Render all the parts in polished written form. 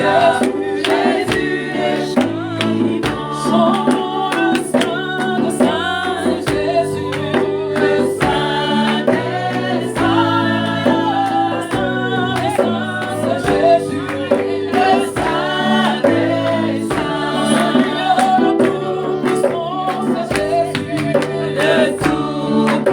Tout-puissant, Jésus, le Tout-puissant.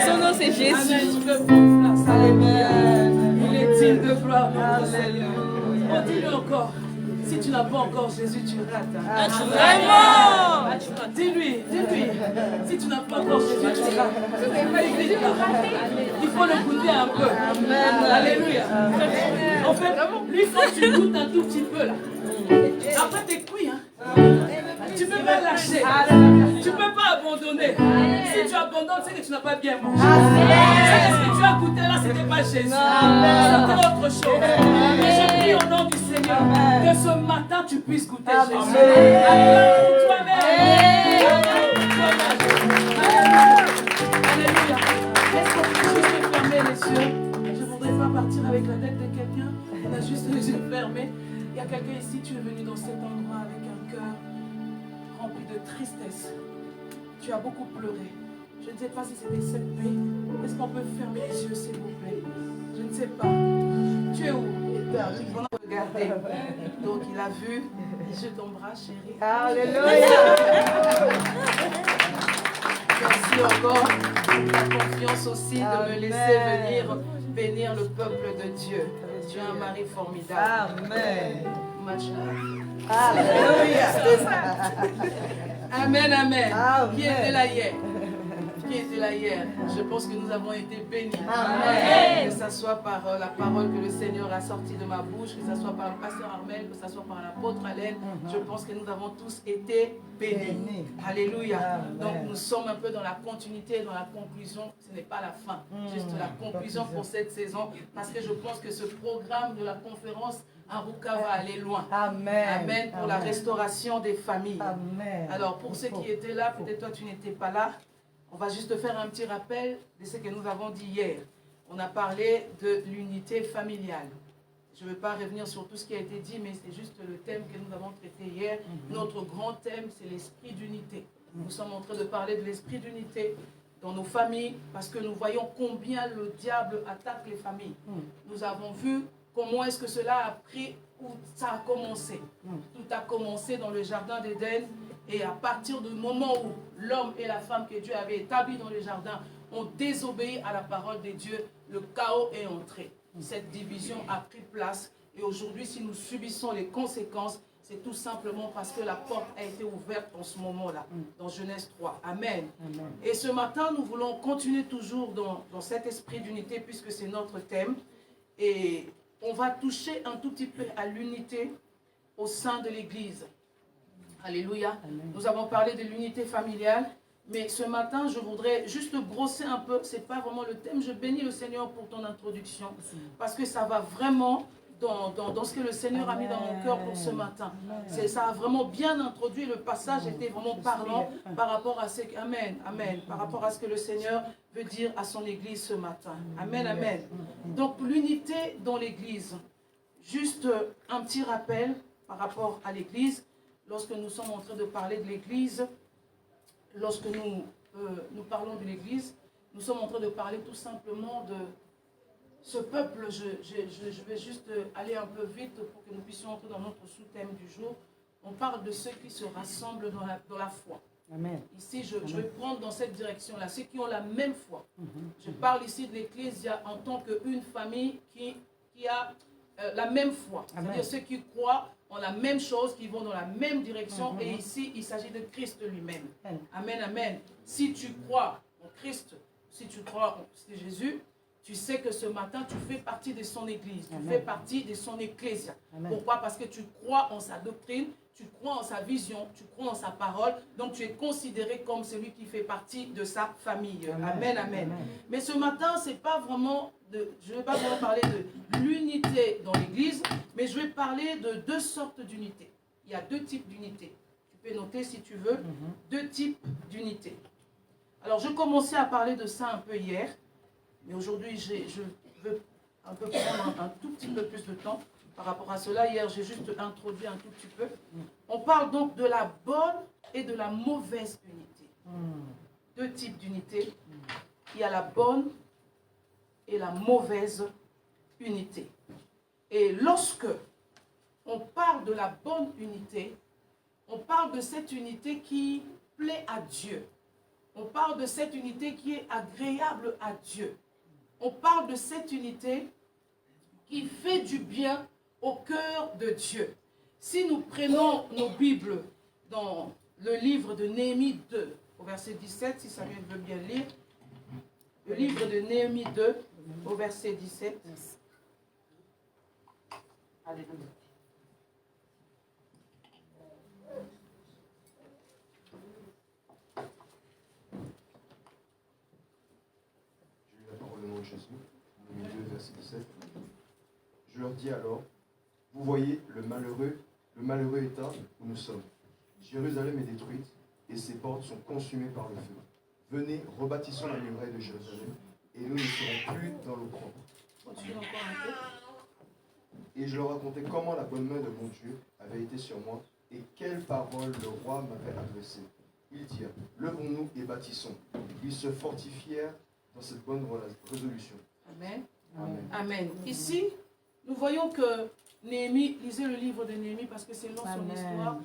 Son nom c'est Jésus. Amen. Je veux prendre place. Alléluia. Il est digne de gloire, notre Seigneur. On dit-le encore. Si tu n'as pas encore Jésus, tu rates. Vraiment. Dis-lui. Si tu n'as pas encore Jésus, tu rates. Il faut le goûter un peu. Alléluia. En fait, lui, quand tu goûtes un tout petit peu là, après t'es cuit. Tu ne peux pas lâcher. Tu ne peux pas abandonner. Si tu abandonnes, c'est que tu n'as pas bien mangé. C'est ce que tu as goûté là, ce n'était pas Jésus. C'était autre chose. Mais je prie au nom du Seigneur que ce matin tu puisses goûter Jésus. Alléluia pour toi-même. Alléluia. Est-ce qu'on peut juste fermer les yeux? Je ne voudrais pas partir avec la tête de quelqu'un. On a juste les yeux fermés. Il y a quelqu'un ici, tu es venu dans cet endroit avec un cœur rempli de tristesse. Tu as beaucoup pleuré. Je ne sais pas si c'était cette nuit. Est-ce qu'on peut fermer les yeux, s'il vous plaît? Je ne sais pas. Tu es où? On a regardé. Donc il a vu. Je t'embrasse, chérie. Alléluia. Merci encore pour ta confiance aussi de me laisser venir bénir le peuple de Dieu. Tu es un mari formidable. Amen. Much love. Alléluia. Amen, amen. Qui était là hier? Qui était là hier? Je pense que nous avons été bénis. Amen. Que ce soit par la parole que le Seigneur a sortie de ma bouche, que ce soit par le pasteur Armel, que ce soit par l'apôtre Alain, je pense que nous avons tous été bénis. Alléluia. Amen. Donc nous sommes un peu dans la continuité, dans la conclusion. Ce n'est pas la fin, juste la conclusion pour cette saison. Parce que je pense que ce programme de la conférence Aruka va aller loin. Amen. Amen. Pour la restauration des familles. Amen. Alors, pour ceux qui étaient là, peut-être toi tu n'étais pas là, on va juste faire un petit rappel de ce que nous avons dit hier. On a parlé de l'unité familiale. Je ne veux pas revenir sur tout ce qui a été dit, mais c'est juste le thème que nous avons traité hier. Notre grand thème, c'est l'esprit d'unité. Nous sommes en train de parler de l'esprit d'unité dans nos familles, parce que nous voyons combien le diable attaque les familles. Nous avons vu comment est-ce que cela a pris, où ça a commencé. Tout a commencé dans le jardin d'Éden, et à partir du moment où l'homme et la femme que Dieu avait établis dans le jardin ont désobéi à la parole de Dieu, le chaos est entré. Cette division a pris place, et aujourd'hui, si nous subissons les conséquences, c'est tout simplement parce que la porte a été ouverte en ce moment-là, dans Genèse 3. Amen. Amen. Et ce matin, nous voulons continuer toujours dans cet esprit d'unité, puisque c'est notre thème, et on va toucher un tout petit peu à l'unité au sein de l'Église. Alléluia. Amen. Nous avons parlé de l'unité familiale, mais ce matin, je voudrais juste brosser un peu. Ce n'est pas vraiment le thème. Je bénis le Seigneur pour ton introduction, parce que ça va vraiment dans ce que le Seigneur a mis dans mon cœur pour ce matin. Ça a vraiment bien introduit. Le passage était vraiment parlant par rapport à ce que, Amen, Amen, par rapport à ce que le Seigneur veut dire à son Église ce matin. Amen, Amen. Donc l'unité dans l'Église. Juste un petit rappel par rapport à l'Église. Lorsque nous sommes en train de parler de l'Église, lorsque nous parlons de l'Église, nous sommes en train de parler tout simplement de ce peuple. Je vais juste aller un peu vite pour que nous puissions entrer dans notre sous-thème du jour. On parle de ceux qui se rassemblent dans la foi. Amen. Ici, je vais prendre dans cette direction-là, ceux qui ont la même foi. Je parle ici de l'Église en tant qu'une famille qui a la même foi. C'est-à-dire ceux qui croient en la même chose, qui vont dans la même direction. Et ici, il s'agit de Christ lui-même. Amen, amen. Si tu crois en Christ, si tu crois en Jésus, tu sais que ce matin, tu fais partie de son Église. Tu fais partie de son ecclésia. Pourquoi? Parce que tu crois en sa doctrine, tu crois en sa vision, tu crois en sa parole. Donc, tu es considéré comme celui qui fait partie de sa famille. Amen, amen. Mais ce matin, c'est pas vraiment je ne vais pas vraiment parler de l'unité dans l'Église, mais je vais parler de deux sortes d'unités. Il y a deux types d'unités. Tu peux noter si tu veux, deux types d'unités. Alors, je commençais à parler de ça un peu hier, mais aujourd'hui, je veux un peu prendre un tout petit peu plus de temps par rapport à cela. Hier, j'ai juste introduit un tout petit peu. On parle donc de la bonne et de la mauvaise unité. Deux types d'unités. Il y a la bonne et la mauvaise unité. Et lorsque on parle de la bonne unité, on parle de cette unité qui plaît à Dieu. On parle de cette unité qui est agréable à Dieu. On parle de cette unité qui fait du bien au cœur de Dieu. Si nous prenons nos Bibles dans le livre de Néhémie 2, au verset 17, si Samuel veut bien lire, le livre de Néhémie 2, au verset 17. Alléluia. J'ai eu la parole au nom de Jésus, Néhémie 2, verset 17. Je leur dis alors, vous voyez le malheureux état où nous sommes. Jérusalem est détruite et ses portes sont consumées par le feu. Venez, rebâtissons la muraille de Jérusalem et nous ne serons plus dans l'opprobre. Continue encore un peu. Et je leur racontais comment la bonne main de mon Dieu avait été sur moi et quelles paroles le roi m'avait adressées. Ils dirent, levons-nous et bâtissons. Ils se fortifièrent dans cette bonne résolution. Amen. Amen. Amen. Ici, nous voyons que Néhémie, lisez le livre de Néhémie parce que c'est long son histoire.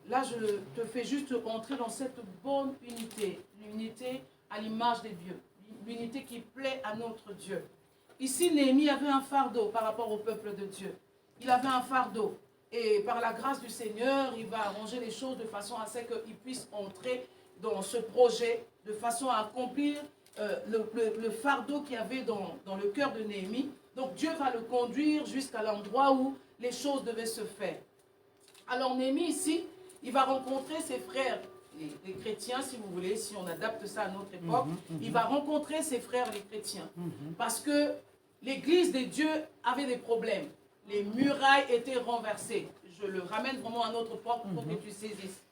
Là, je te fais juste entrer dans cette bonne unité. L'unité à l'image des dieux. L'unité qui plaît à notre Dieu. Ici, Néhémie avait un fardeau par rapport au peuple de Dieu. Il avait un fardeau. Et par la grâce du Seigneur, il va arranger les choses de façon à ce qu'il puisse entrer dans ce projet, de façon à accomplir le fardeau qu'il y avait dans le cœur de Néhémie. Donc Dieu va le conduire jusqu'à l'endroit où les choses devaient se faire. Alors Néhémie ici, il va rencontrer ses frères, les chrétiens si vous voulez, si on adapte ça à notre époque. Il va rencontrer ses frères les chrétiens. Parce que l'église des dieux avait des problèmes. Les murailles étaient renversées. Je le ramène vraiment à notre époque pour que tu saisisses.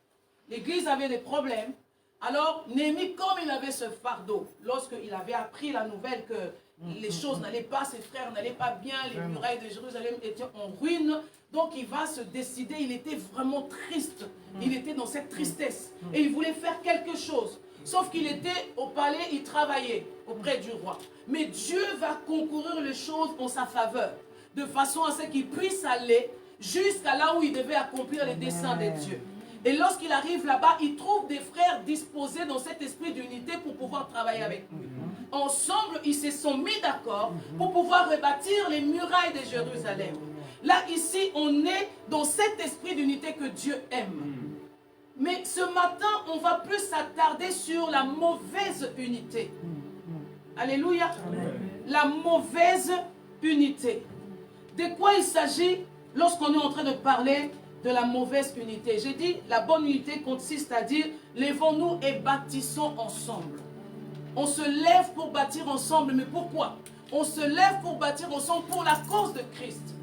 L'église avait des problèmes. Alors Néhémie, comme il avait ce fardeau, lorsqu'il avait appris la nouvelle que les choses n'allaient pas, ses frères n'allaient pas bien, les murailles de Jérusalem étaient en ruine, donc il va se décider, il était vraiment triste, il était dans cette tristesse, et il voulait faire quelque chose, sauf qu'il était au palais, il travaillait auprès du roi, mais Dieu va concourir les choses en sa faveur, de façon à ce qu'il puisse aller jusqu'à là où il devait accomplir les desseins de Dieu. Et lorsqu'il arrive là-bas, il trouve des frères disposés dans cet esprit d'unité pour pouvoir travailler avec lui. Ensemble, ils se sont mis d'accord pour pouvoir rebâtir les murailles de Jérusalem. Là, ici, on est dans cet esprit d'unité que Dieu aime. Mais ce matin, on va plus s'attarder sur la mauvaise unité. Alléluia. La mauvaise unité. De quoi il s'agit lorsqu'on est en train de parler de la mauvaise unité? J'ai dit, la bonne unité consiste à dire, lèvons-nous et bâtissons ensemble. On se lève pour bâtir ensemble, mais pourquoi? On se lève pour bâtir ensemble pour la cause de Christ.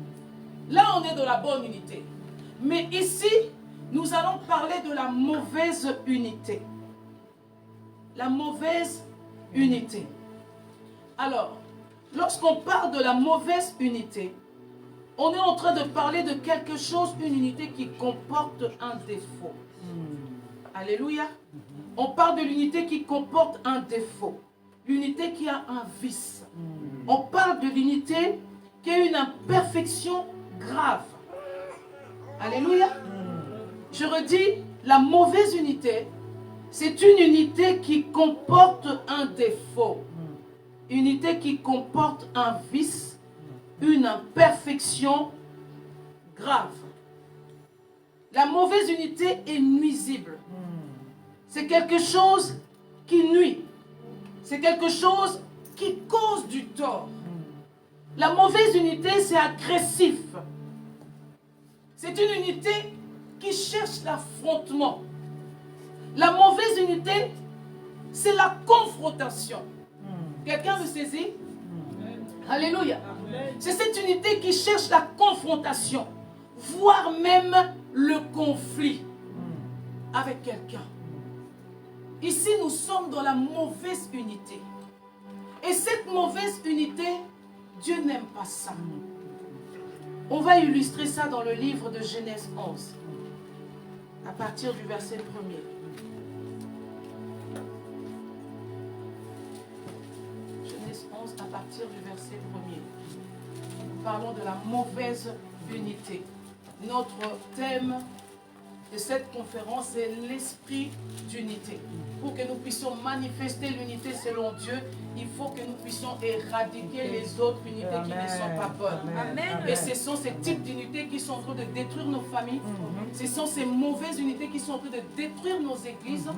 Là, on est dans la bonne unité. Mais ici, nous allons parler de la mauvaise unité. La mauvaise unité. Alors, lorsqu'on parle de la mauvaise unité, on est en train de parler de quelque chose, une unité qui comporte un défaut. Alléluia. On parle de l'unité qui comporte un défaut. L'unité qui a un vice. On parle de l'unité qui a une imperfection grave. Alléluia. Je redis, la mauvaise unité, c'est une unité qui comporte un défaut. Unité qui comporte un vice, une imperfection grave. La mauvaise unité est nuisible. C'est quelque chose qui nuit. C'est quelque chose qui cause du tort. La mauvaise unité, c'est agressif. C'est une unité qui cherche l'affrontement. La mauvaise unité, c'est la confrontation. Quelqu'un me saisit? Alléluia. C'est cette unité qui cherche la confrontation, voire même le conflit avec quelqu'un. Ici, nous sommes dans la mauvaise unité. Et cette mauvaise unité, Dieu n'aime pas ça. On va illustrer ça dans le livre de Genèse 11, à partir du verset 1er. Genèse 11, à partir du verset 1er. Nous parlons de la mauvaise unité. Notre thème de cette conférence est l'esprit d'unité. pour que nous puissions manifester l'unité selon Dieu, il faut que nous puissions éradiquer les autres unités qui ne sont pas bonnes. Amen. Et ce sont ces types d'unités qui sont en train de détruire nos familles. Ce sont ces mauvaises unités qui sont en train de détruire nos églises.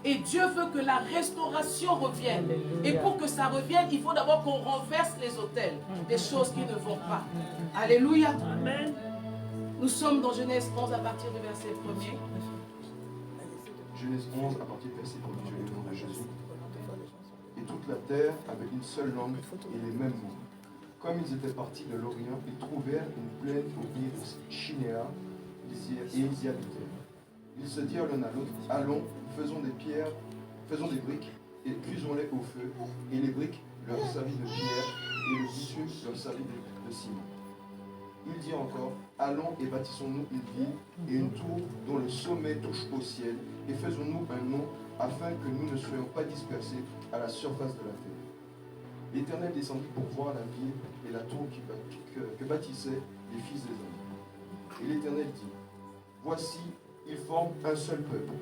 Et Dieu veut que la restauration revienne. Et pour que ça revienne, il faut d'abord qu'on renverse les autels, des choses qui ne vont pas. Alléluia. Amen. Nous sommes dans Genèse 11 à partir du verset 1er. Genèse 11, à partir du verset 1er, je lis le nom de Jésus. Et toute la terre avait une seule langue et les mêmes mots. Comme ils étaient partis de l'Orient, ils trouvèrent une plaine au pied de Chinéa et ils y habitèrent. Ils se dirent l'un à l'autre, allons, faisons des pierres, faisons des briques et cuisons-les au feu. Et les briques leur servit de pierre et le bitume leur servit de ciment. Il dit encore, allons et bâtissons-nous une ville et une tour dont le sommet touche au ciel et faisons-nous un nom afin que nous ne soyons pas dispersés à la surface de la terre. L'Éternel descendit pour voir la ville et la tour que bâtissaient les fils des hommes. Et l'Éternel dit, voici, ils forment un seul peuple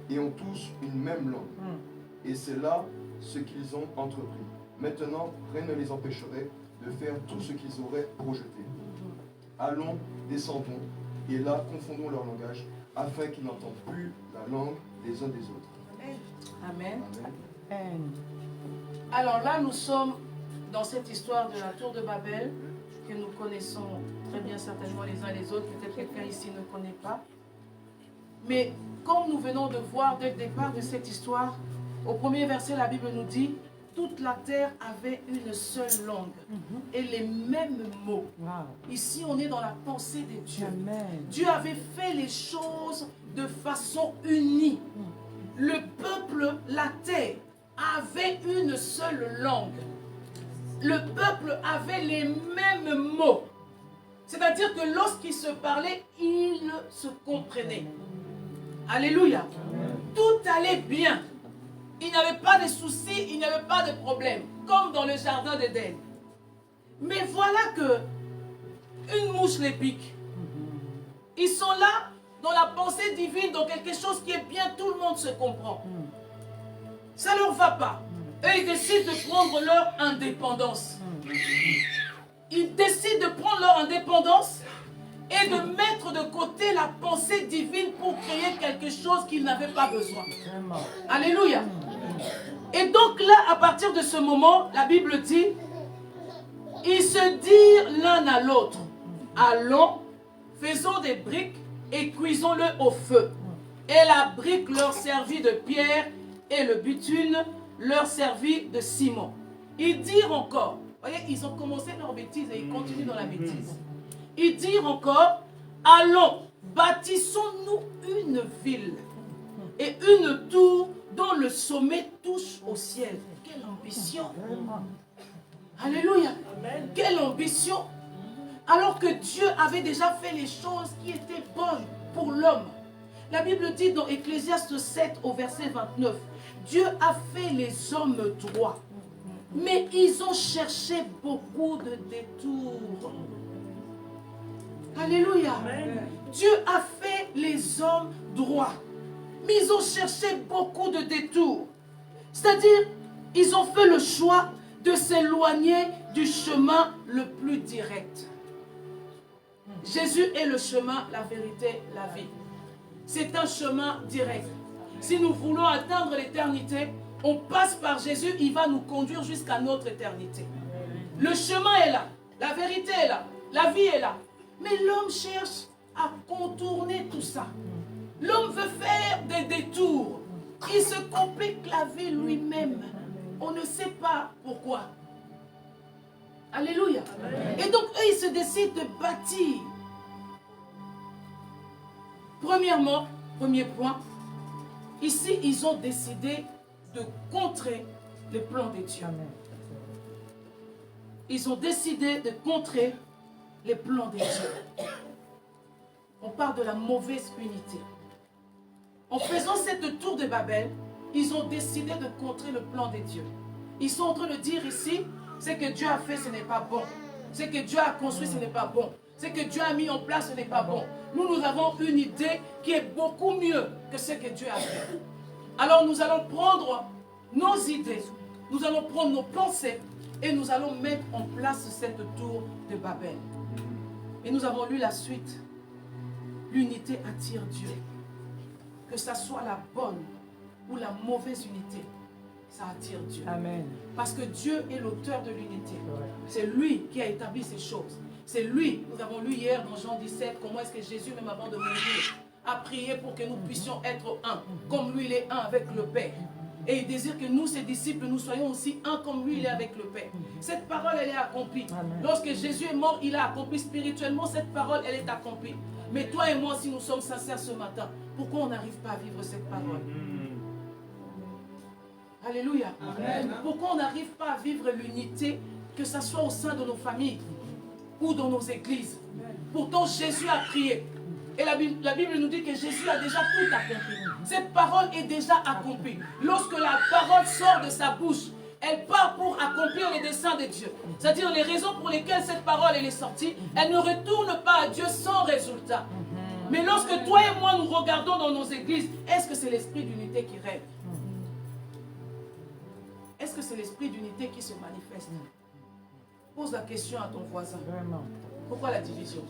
et ont tous une même langue. Et c'est là ce qu'ils ont entrepris. Maintenant, rien ne les empêcherait de faire tout ce qu'ils auraient projeté. Allons, descendons, et là, confondons leur langage, afin qu'ils n'entendent plus la langue des uns des autres. Amen. Amen. Alors là, nous sommes dans cette histoire de la tour de Babel, que nous connaissons très bien certainement les uns les autres. Peut-être quelqu'un ici ne connaît pas. Mais comme nous venons de voir dès le départ de cette histoire, au premier verset, la Bible nous dit toute la terre avait une seule langue et les mêmes mots. Ici, on est dans la pensée de Dieu. Dieu avait fait les choses de façon unie. Le peuple, la terre, avait une seule langue. Le peuple avait les mêmes mots. C'est-à-dire que lorsqu'ils se parlaient, ils se comprenaient. Alléluia. Tout allait bien. Il n'y avait pas de soucis, il n'y avait pas de problème, comme dans le jardin d'Éden. Mais voilà que une mouche les pique. Ils sont là dans la pensée divine, dans quelque chose qui est bien, tout le monde se comprend. Ça ne leur va pas. Eux, ils décident de prendre leur indépendance. Ils décident de prendre leur indépendance et de mettre de côté la pensée divine pour créer quelque chose qu'ils n'avaient pas besoin. Alléluia. Et donc là, à partir de ce moment, la Bible dit, ils se dirent l'un à l'autre, allons, faisons des briques et cuisons-le au feu. Et la brique leur servit de pierre et le bitume leur servit de ciment. Ils dirent encore, voyez, ils ont commencé leur bêtise et ils continuent dans la bêtise. Ils dirent encore, allons, bâtissons-nous une ville et une tour dont le sommet touche au ciel. Quelle ambition! Alléluia! Quelle ambition! Alors que Dieu avait déjà fait les choses qui étaient bonnes pour l'homme. La Bible dit dans Ecclésiaste 7 au verset 29, Dieu a fait les hommes droits, mais ils ont cherché beaucoup de détours. Alléluia! Dieu a fait les hommes droits, mais ils ont cherché beaucoup de détours. C'est-à-dire, ils ont fait le choix de s'éloigner du chemin le plus direct. Jésus est le chemin, la vérité, la vie. C'est un chemin direct. Si nous voulons atteindre l'éternité, on passe par Jésus, il va nous conduire jusqu'à notre éternité. Le chemin est là, la vérité est là, la vie est là. Mais l'homme cherche à contourner tout ça. L'homme veut faire des détours. Il se complique la vie lui-même. On ne sait pas pourquoi. Alléluia. Et donc, eux, ils se décident de bâtir. Premièrement, premier point, ici, ils ont décidé de contrer le plan de Dieu. Ils ont décidé de contrer les plans de Dieu. On parle de la mauvaise unité. En faisant cette tour de Babel, ils ont décidé de contrer le plan de Dieu. Ils sont en train de dire ici, ce que Dieu a fait, ce n'est pas bon. Ce que Dieu a construit, ce n'est pas bon. Ce que Dieu a mis en place, ce n'est pas bon. Nous avons une idée qui est beaucoup mieux que ce que Dieu a fait. Alors nous allons prendre nos idées, nous allons prendre nos pensées et nous allons mettre en place cette tour de Babel. Et nous avons lu la suite. L'unité attire Dieu. Que ça soit la bonne ou la mauvaise unité, ça attire Dieu. Amen. Parce que Dieu est l'auteur de l'unité. C'est lui qui a établi ces choses. C'est lui, nous avons lu hier dans Jean 17, comment est-ce que Jésus, même avant de mourir, a prié pour que nous puissions être un, comme lui il est un avec le Père. Et il désire que nous, ses disciples, nous soyons aussi un comme lui il est avec le Père. Cette parole, elle est accomplie. Amen. Lorsque Jésus est mort, il a accompli spirituellement, cette parole, elle est accomplie. Mais toi et moi, si nous sommes sincères ce matin, pourquoi on n'arrive pas à vivre cette parole? Alléluia. Amen. Pourquoi on n'arrive pas à vivre l'unité, que ce soit au sein de nos familles ou dans nos églises? Pourtant, Jésus a prié. Et la Bible nous dit que Jésus a déjà tout accompli. Cette parole est déjà accomplie. Lorsque la parole sort de sa bouche, elle part pour accomplir les desseins de Dieu. C'est-à-dire les raisons pour lesquelles cette parole elle est sortie, elle ne retourne pas à Dieu sans résultat. Mais lorsque toi et moi nous regardons dans nos églises, est-ce que c'est l'esprit d'unité qui règne? Est-ce que c'est l'esprit d'unité qui se manifeste? Pose la question à ton voisin. Pourquoi la division?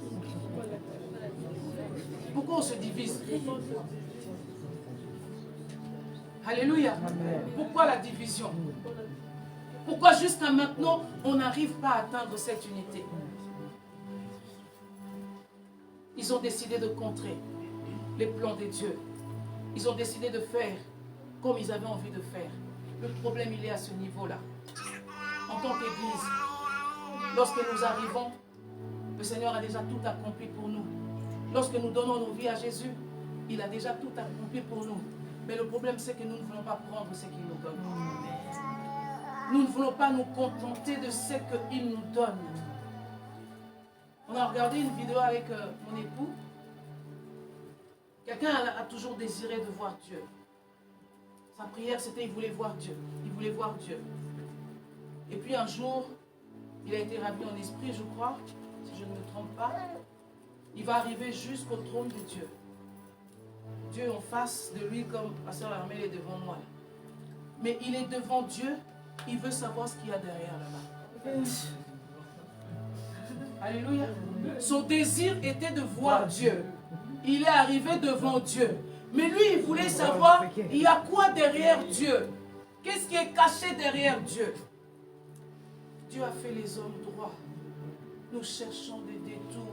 Pourquoi on se divise? Alléluia. Pourquoi la division? Pourquoi jusqu'à maintenant, on n'arrive pas à atteindre cette unité? Ils ont décidé de contrer les plans de Dieu. Ils ont décidé de faire comme ils avaient envie de faire. Le problème, il est à ce niveau-là. En tant qu'Église, lorsque nous arrivons, le Seigneur a déjà tout accompli pour nous. Lorsque nous donnons nos vies à Jésus, il a déjà tout accompli pour nous. Mais le problème, c'est que nous ne voulons pas prendre ce qu'il nous donne. Nous ne voulons pas nous contenter de ce qu'il nous donne. On a regardé une vidéo avec mon époux. Quelqu'un a toujours désiré de voir Dieu. Sa prière, c'était il voulait voir Dieu. Il voulait voir Dieu. Et puis un jour, il a été ravi en esprit, je crois, si je ne me trompe pas. Il va arriver jusqu'au trône de Dieu. Dieu en face de lui, comme Pasteur Armel est devant moi. Mais il est devant Dieu, il veut savoir ce qu'il y a derrière là-bas. Alléluia. Son désir était de voir Dieu. Il est arrivé devant Dieu. Mais lui, il voulait savoir, il y a quoi derrière Dieu? Qu'est-ce qui est caché derrière Dieu? Dieu a fait les hommes droits. Nous cherchons des détours.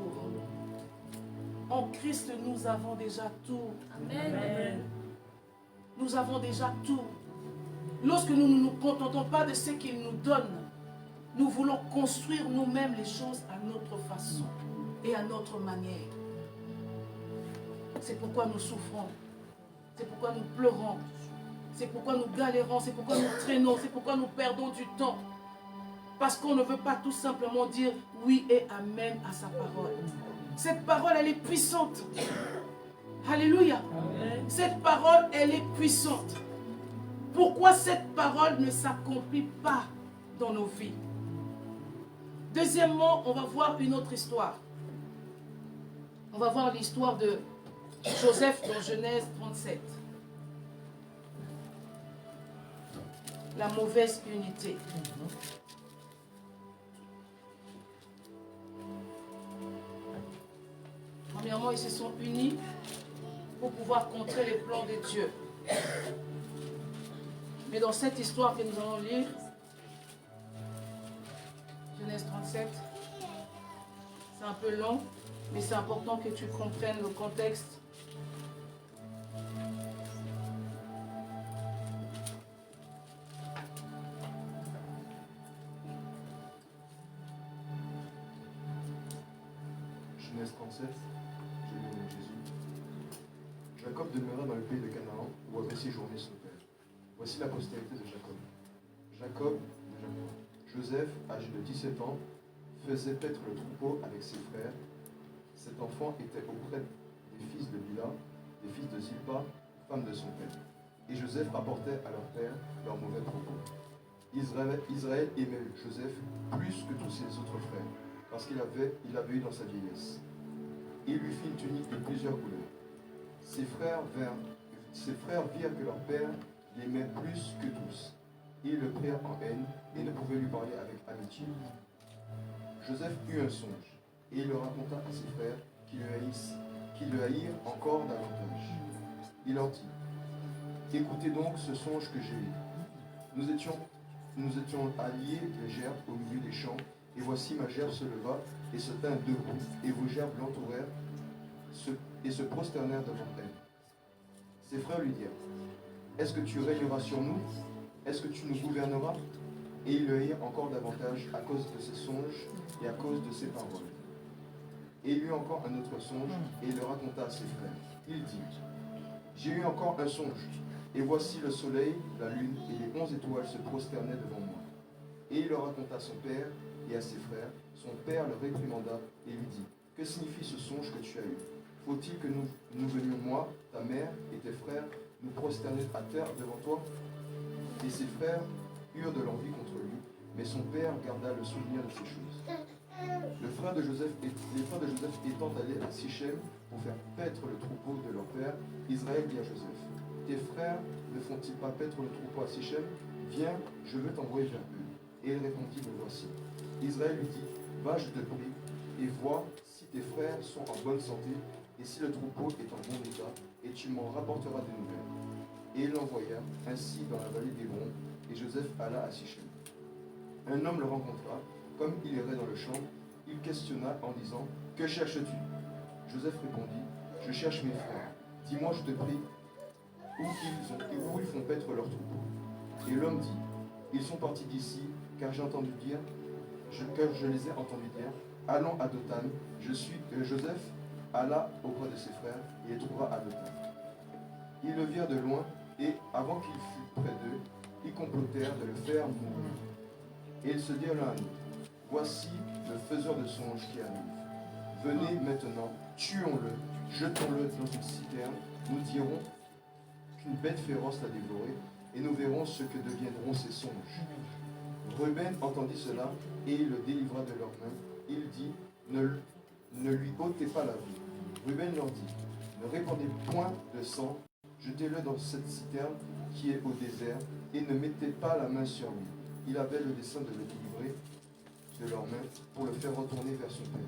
En Christ, nous avons déjà tout. Amen. Nous avons déjà tout. Lorsque nous ne nous contentons pas de ce qu'il nous donne, nous voulons construire nous-mêmes les choses à notre façon et à notre manière. C'est pourquoi nous souffrons. C'est pourquoi nous pleurons. C'est pourquoi nous galérons. C'est pourquoi nous traînons. C'est pourquoi nous perdons du temps. Parce qu'on ne veut pas tout simplement dire oui et amen à sa parole. Cette parole, elle est puissante. Alléluia. Amen. Cette parole, elle est puissante. Pourquoi cette parole ne s'accomplit pas dans nos vies? Deuxièmement, on va voir une autre histoire. On va voir l'histoire de Joseph dans Genèse 37. La mauvaise unité. Premièrement, ils se sont unis pour pouvoir contrer les plans de Dieu. Mais dans cette histoire que nous allons lire, Genèse 37, c'est un peu long, mais c'est important que tu comprennes le contexte. Genèse 37, je lis au nom de Jésus. Jacob demeura dans le pays de Canaan, où avait séjourné son père. Voici la postérité de Jacob. Joseph, âgé de 17 ans, faisait paître le troupeau avec ses frères. Cet enfant était auprès des fils de Bila, des fils de Zilpa, femme de son père. Et Joseph rapportait à leur père leur mauvais troupeau. Israël aimait Joseph plus que tous ses autres frères, parce qu'il avait eu dans sa vieillesse. Il lui fit une tunique de plusieurs couleurs. Ses frères ses frères virent que leur père l'aimait plus que tous. Ils le prirent en haine et ne pouvaient lui parler avec amitié. Joseph eut un songe, et il le raconta à ses frères qui le haïrent encore davantage. Il leur dit, écoutez donc ce songe que j'ai eu. Nous étions alliés de gerbes au milieu des champs, et voici ma gerbe se leva et se tint debout, et vos gerbes l'entourèrent et se prosternèrent devant elle. Ses frères lui dirent, est-ce que tu régneras sur nous? Est-ce que tu nous gouverneras? Et ils le haïrent encore davantage à cause de ses songes et à cause de ses paroles. Et il eut encore un autre songe, et il le raconta à ses frères. Il dit, j'ai eu encore un songe, et voici le soleil, la lune et les 11 étoiles se prosternaient devant moi. Et il le raconta à son père et à ses frères. Son père le réprimanda et lui dit, que signifie ce songe que tu as eu? Faut-il que nous venions, moi, ta mère et tes frères, nous prosterner à terre devant toi? Et ses frères eurent de l'envie contre lui, mais son père garda le souvenir de ces choses. Les frères de Joseph étant allés à Sichem pour faire paître le troupeau de leur père, Israël dit à Joseph, tes frères ne font-ils pas paître le troupeau à Sichem? Viens, je veux t'envoyer vers eux. Et il répondit, me voici. Israël lui dit, va, je te prie, et vois si tes frères sont en bonne santé, et si le troupeau est en bon état, et tu m'en rapporteras des nouvelles. Et il l'envoya ainsi dans la vallée d'Hébron, et Joseph alla à Sichem. Un homme le rencontra, comme il errait dans le champ, il questionna en disant, que cherches-tu? Joseph répondit, je cherche mes frères. Dis-moi, je te prie, où ils font paître leur troupeau. Et l'homme dit, ils sont partis d'ici, car je les ai entendus dire, allons à Dothan. Joseph alla auprès de ses frères et les trouva à Dothan. Ils le virent de loin, et avant qu'il fût près d'eux, ils complotèrent de le faire mourir. Et ils se dirent l'un à l'autre, voici le faiseur de songes qui arrive. Venez maintenant, tuons-le, jetons-le dans une citerne, nous dirons qu'une bête féroce l'a dévoré, et nous verrons ce que deviendront ses songes. Ruben entendit cela, et il le délivra de leurs mains. Il dit, ne lui ôtez pas la vie. Ruben leur dit, ne répandez point de sang, jetez-le dans cette citerne qui est au désert, et ne mettez pas la main sur lui. Il avait le dessein de le délivrer de leurs mains pour le faire retourner vers son père.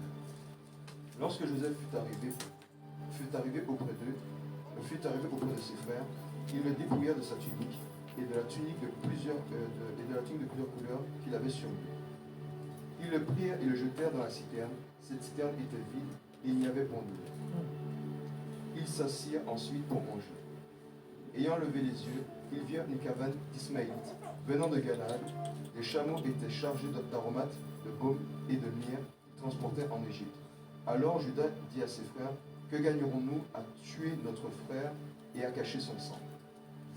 Lorsque Joseph fut arrivé auprès de ses frères, il le dépouilla de sa tunique et de la tunique de plusieurs couleurs qu'il avait sur lui. Ils le prirent et le jetèrent dans la citerne. Cette citerne était vide et il n'y avait point d'eau. Ils s'assirent ensuite pour manger. Ayant levé les yeux, ils virent une caravane d'Ismaélites venant de Galaad. Les chameaux étaient chargés d'aromates, de baume et de myrrhe qu'ils transportaient en Égypte. Alors Judas dit à ses frères, que gagnerons-nous à tuer notre frère et à cacher son sang?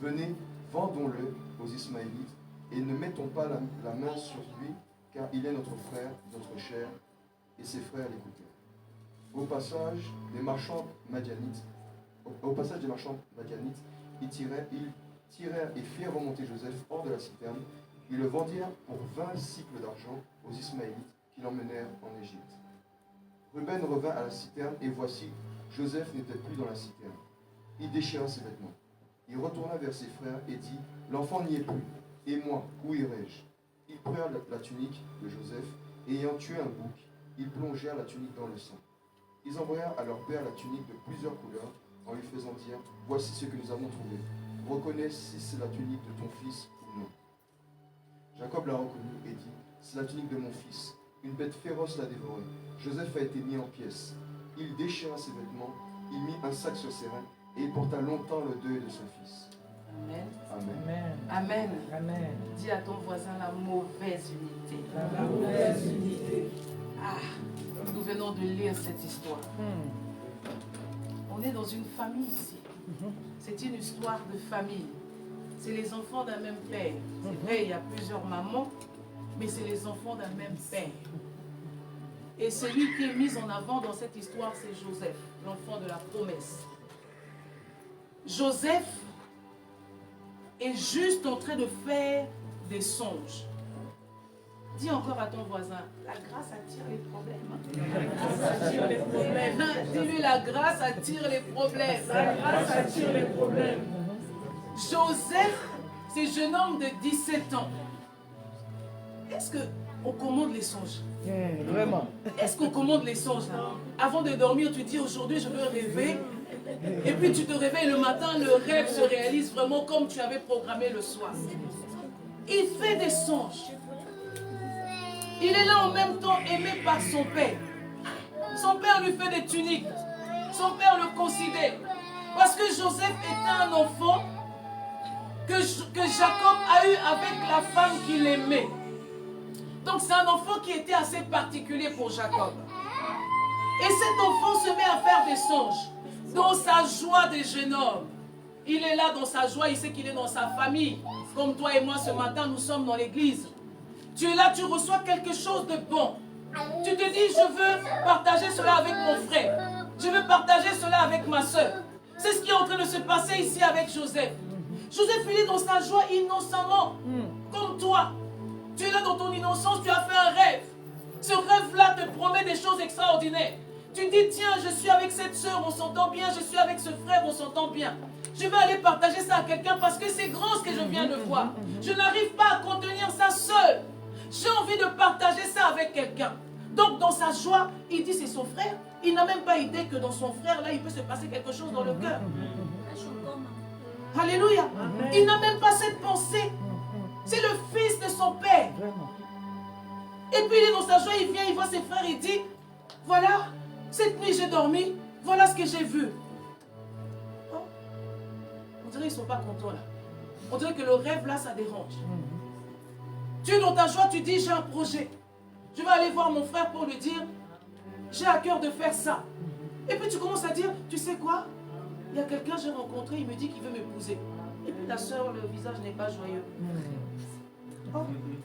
Venez, vendons-le aux Ismaélites et ne mettons pas la main sur lui, car il est notre frère, notre chair. Et ses frères l'écoutèrent. Au passage des marchands madianites, ils tirèrent et firent remonter Joseph hors de la citerne. Ils le vendirent pour 20 cycles d'argent aux Ismaélites qui l'emmenèrent en Égypte. Ruben revint à la citerne et voici, Joseph n'était plus dans la citerne. Il déchira ses vêtements. Il retourna vers ses frères et dit, l'enfant n'y est plus. Et moi, où irai-je? Ils prirent la tunique de Joseph et ayant tué un bouc, ils plongèrent la tunique dans le sang. Ils envoyèrent à leur père la tunique de plusieurs couleurs en lui faisant dire, voici ce que nous avons trouvé. Reconnais si c'est la tunique de ton fils ou non. Jacob l'a reconnu et dit, c'est la tunique de mon fils. Une bête féroce l'a dévoré. Joseph a été mis en pièces. Il déchira ses vêtements, il mit un sac sur ses reins et il porta longtemps le deuil de son fils. Amen. Amen. Amen. Amen. Dis à ton voisin la mauvaise unité. La mauvaise unité. Ah, nous venons de lire cette histoire. On est dans une famille ici. C'est une histoire de famille. C'est les enfants d'un même père. C'est vrai, il y a plusieurs mamans, mais c'est les enfants d'un même père. Et celui qui est mis en avant dans cette histoire, c'est Joseph, l'enfant de la promesse. Joseph est juste en train de faire des songes. Dis encore à ton voisin, la grâce attire les problèmes. La grâce attire les problèmes. Dis-lui, la grâce attire les problèmes. La grâce attire les problèmes. Joseph, ce jeune homme de 17 ans, est-ce qu'on commande les songes? Vraiment. Est-ce qu'on commande les songes là? Avant de dormir, tu dis aujourd'hui je veux rêver. Et puis tu te réveilles le matin, le rêve se réalise vraiment comme tu avais programmé le soir. Il fait des songes. Il est là en même temps aimé par son père. Son père lui fait des tuniques. Son père le considère. Parce que Joseph était un enfant que Jacob a eu avec la femme qu'il aimait. Donc c'est un enfant qui était assez particulier pour Jacob. Et cet enfant se met à faire des songes. Dans sa joie de jeune homme. Il est là dans sa joie, il sait qu'il est dans sa famille. Comme toi et moi ce matin, nous sommes dans l'église. Tu es là, tu reçois quelque chose de bon. Tu te dis, je veux partager cela avec mon frère. Je veux partager cela avec ma soeur. C'est ce qui est en train de se passer ici avec Joseph. Joseph, il est dans sa joie innocemment, comme toi. Tu es là dans ton innocence, tu as fait un rêve. Ce rêve-là te promet des choses extraordinaires. Tu dis, tiens, je suis avec cette soeur, on s'entend bien. Je suis avec ce frère, on s'entend bien. Je vais aller partager ça à quelqu'un parce que c'est grand ce que je viens de voir. Je n'arrive pas à contenir ça seul. J'ai envie de partager ça avec quelqu'un. Donc dans sa joie, il dit c'est son frère. Il n'a même pas idée que dans son frère, là, il peut se passer quelque chose dans le cœur. Alléluia. Il n'a même pas cette pensée. C'est le fils de son père. Et puis il est dans sa joie, il vient, il voit ses frères, il dit, voilà, cette nuit j'ai dormi, voilà ce que j'ai vu. Oh. On dirait qu'ils ne sont pas contents là. On dirait que le rêve là, ça dérange. Tu es dans ta joie, tu dis, j'ai un projet. Je vais aller voir mon frère pour lui dire, j'ai à cœur de faire ça. Et puis tu commences à dire, tu sais quoi? Il y a quelqu'un que j'ai rencontré, il me dit qu'il veut m'épouser. Et puis ta soeur, le visage n'est pas joyeux. Oh,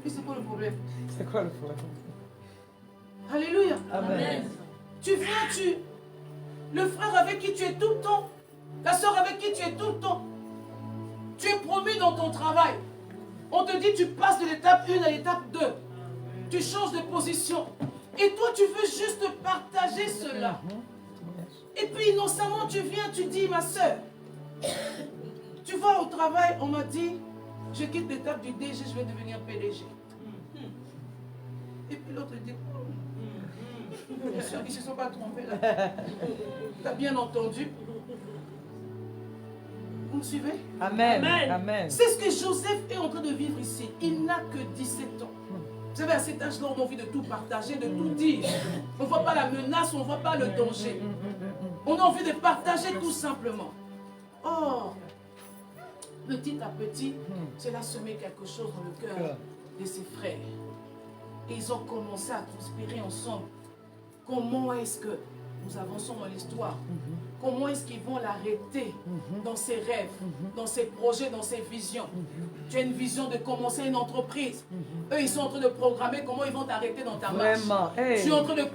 et c'est quoi le problème? C'est quoi le problème? Alléluia. Amen. Tu viens, le frère avec qui tu es tout le temps, la soeur avec qui tu es tout le temps, tu es promu dans ton travail. On te dit tu passes de l'étape 1 à l'étape 2. Tu changes de position. Et toi tu veux juste partager cela. Et puis innocemment tu viens, tu dis ma soeur, tu vas au travail, on m'a dit, je quitte l'étape du DG, je vais devenir PDG. Et puis l'autre dit, bien sûr qu'ils ne se sont pas trompés là. Tu as bien entendu? Vous me suivez? Amen. Amen. C'est ce que Joseph est en train de vivre ici. Il n'a que 17 ans. Vous savez, à cet âge-là, on a envie de tout partager, de tout dire. On ne voit pas la menace, on ne voit pas le danger. On a envie de partager tout simplement. Or, petit à petit, cela semait quelque chose dans le cœur de ses frères. Et ils ont commencé à conspirer ensemble. Comment est-ce que nous avançons dans l'histoire? Comment est-ce qu'ils vont l'arrêter dans ses rêves, dans ses projets, dans ses visions? Tu as une vision de commencer une entreprise. Eux, ils sont en train de programmer comment ils vont t'arrêter dans ta marche. Vraiment. Hey. Tu es en train de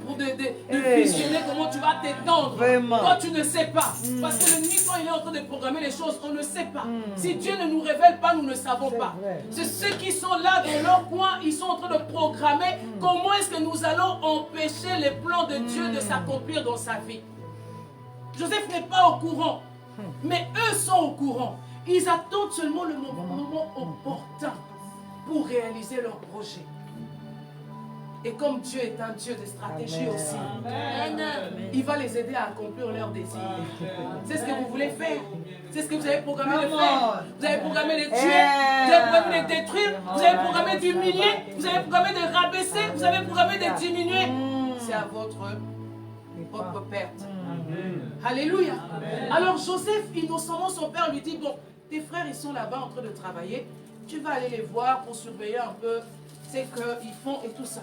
visionner comment tu vas t'étendre. Toi, tu ne sais pas. Parce que l'ennemi, quand il est en train de programmer les choses, on ne sait pas. Si Dieu ne nous révèle pas, nous ne savons pas. C'est ceux qui sont là dans leur coin, ils sont en train de programmer comment est-ce que nous allons empêcher les plans de Dieu de s'accomplir dans sa vie. Joseph n'est pas au courant, mais eux sont au courant. Ils attendent seulement le moment opportun pour réaliser leur projet. Et comme Dieu est un Dieu de stratégie aussi, il va les aider à accomplir leurs désirs. C'est ce que vous voulez faire. C'est ce que vous avez programmé de faire. Vous avez programmé de tuer, vous avez programmé de détruire, vous avez programmé d'humilier, vous avez programmé de rabaisser, vous avez programmé de diminuer. C'est à votre propre perte. Alléluia. Alors Joseph, innocemment, son père lui dit, bon, tes frères, ils sont là-bas en train de travailler. Tu vas aller les voir pour surveiller un peu ce qu'ils font et tout ça.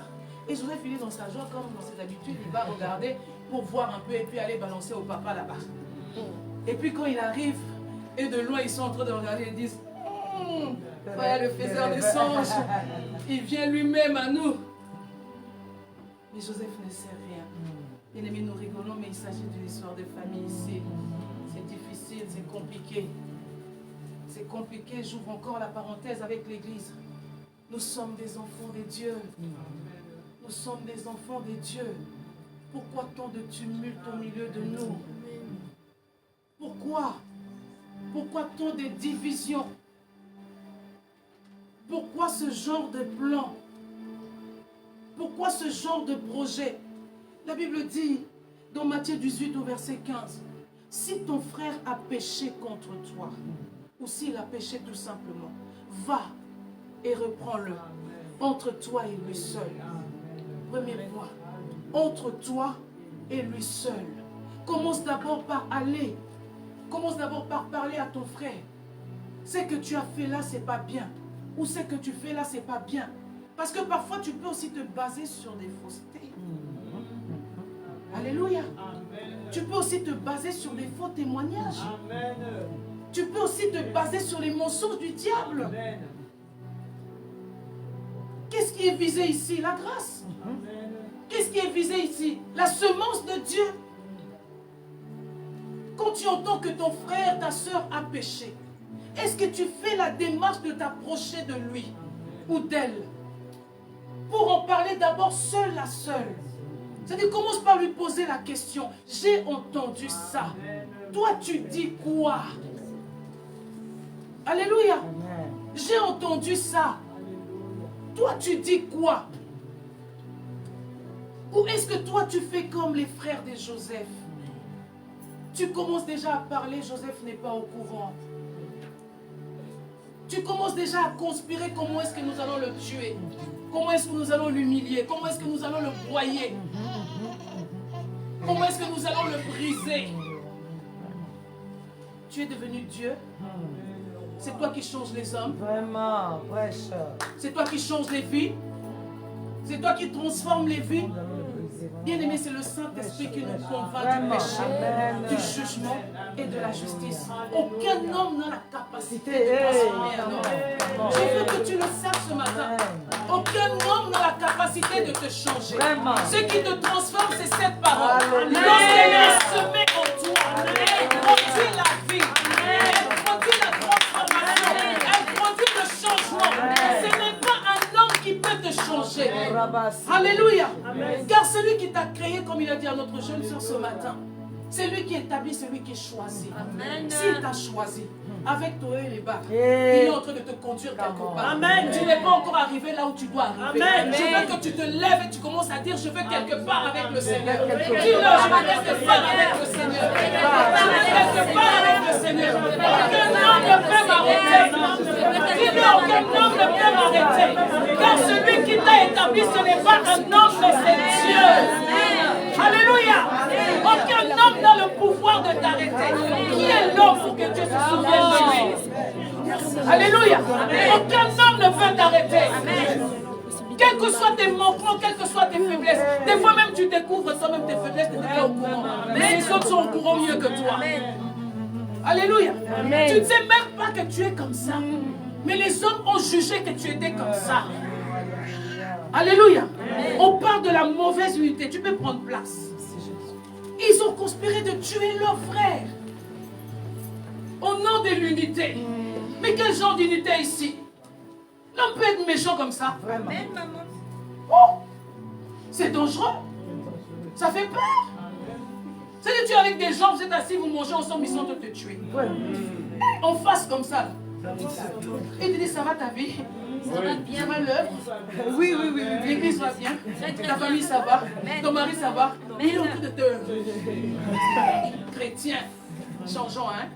Et Joseph, il est dans sa joie, comme dans ses habitudes, il va regarder pour voir un peu et puis aller balancer au papa là-bas. Et puis quand il arrive, et de loin, ils sont en train de regarder, ils disent, voilà le faiseur des songes, il vient lui-même à nous. Mais Joseph ne sait rien. Bien aimé, nous rigolons, mais il s'agit d'une histoire de famille ici. C'est difficile, c'est compliqué. C'est compliqué, j'ouvre encore la parenthèse avec l'église. Nous sommes des enfants de Dieu. Nous sommes des enfants de Dieu. Pourquoi tant de tumulte au milieu de nous? Pourquoi? Pourquoi tant de divisions? Pourquoi ce genre de plan? Pourquoi ce genre de projet? La Bible dit dans Matthieu 18 au verset 15, si ton frère a péché contre toi, ou s'il a péché tout simplement, va et reprends-le entre toi et lui seul. Premier point, entre toi et lui seul. Commence d'abord par aller. Commence d'abord par parler à ton frère. Ce que tu as fait là, c'est pas bien. Ou ce que tu fais là, c'est pas bien. Parce que parfois, tu peux aussi te baser sur des faussetés. Alléluia. Tu peux aussi te baser sur des faux témoignages. Tu peux aussi te baser sur les mensonges du diable. Qu'est-ce qui est visé ici? La grâce. Qu'est-ce qui est visé ici? La semence de Dieu. Quand tu entends que ton frère, ta soeur a péché, est-ce que tu fais la démarche de t'approcher de lui ou d'elle pour en parler d'abord seul à seul? C'est-à-dire, commence par lui poser la question. J'ai entendu ça. Toi, tu dis quoi? Alléluia. J'ai entendu ça. Toi, tu dis quoi? Ou est-ce que toi, tu fais comme les frères de Joseph? Tu commences déjà à parler, Joseph n'est pas au courant. Tu commences déjà à conspirer comment est-ce que nous allons le tuer. Comment est-ce que nous allons l'humilier? Comment est-ce que nous allons le broyer? Comment est-ce que nous allons le briser? Tu es devenu Dieu. C'est toi qui changes les hommes. Vraiment, wesh. C'est toi qui changes les vies. C'est toi qui transformes les vies. Bien-aimé, c'est le Saint-Esprit qui nous convainc du péché, du jugement et de la justice. Aucun homme n'a la capacité de transformer un homme. Je veux que tu le saches ce matin. Aucun homme n'a la capacité de te changer. Ce qui te transforme, c'est cette parole. Lorsqu'elle est semée en toi, elle produit la vie. Elle produit la transformation. Elle produit le changement. Ce n'est pas un homme qui peut te changer. Alléluia. Car celui qui t'a créé, comme il a dit à notre jeune soeur ce matin, c'est lui qui établit, celui qui est choisi. S'il t'a choisi, avec toi et les bas, il est en train de te conduire quelque part. Tu n'es pas encore arrivé là où tu dois arriver. Je veux que tu te lèves et tu commences à dire, je veux quelque part avec le Seigneur. Dis-le, je veux quelque part avec le Seigneur. Je veux quelque part avec le Seigneur. Aucun homme ne peut m'arrêter. Dis-le, aucun homme ne peut m'arrêter. Car celui qui t'a établi, ce n'est pas un homme, mais c'est Dieu. Alléluia. Aucun homme n'a le pouvoir de t'arrêter. Qui est l'homme pour que Dieu se souvienne de lui? Alléluia. Aucun homme ne peut t'arrêter. Quels que soient tes manquements, quelles que soient tes faiblesses. Des fois même tu découvres toi-même tes faiblesses, tu n'es pas au courant. Mais les autres sont au courant mieux que toi. Alléluia. Tu ne sais même pas que tu es comme ça. Mais les hommes ont jugé que tu étais comme ça. Alléluia. On parle de la mauvaise unité. Tu peux prendre place. Ils ont conspiré de tuer leur frère au nom de l'unité. Mais quel genre d'unité ici? L'homme peut être méchant comme ça. Oh, c'est dangereux. Ça fait peur. C'est-à-dire tu es avec des gens, vous êtes assis, vous mangez ensemble, ils sont en train de te tuer. En face comme ça. Et tu dis, ça va ta vie? Ça va bien? Ça va l'œuvre? Oui. L'église va bien? Ta famille, ça va? Ton mari, ça va? Il est en train de te... Chrétien. Changeons, hein?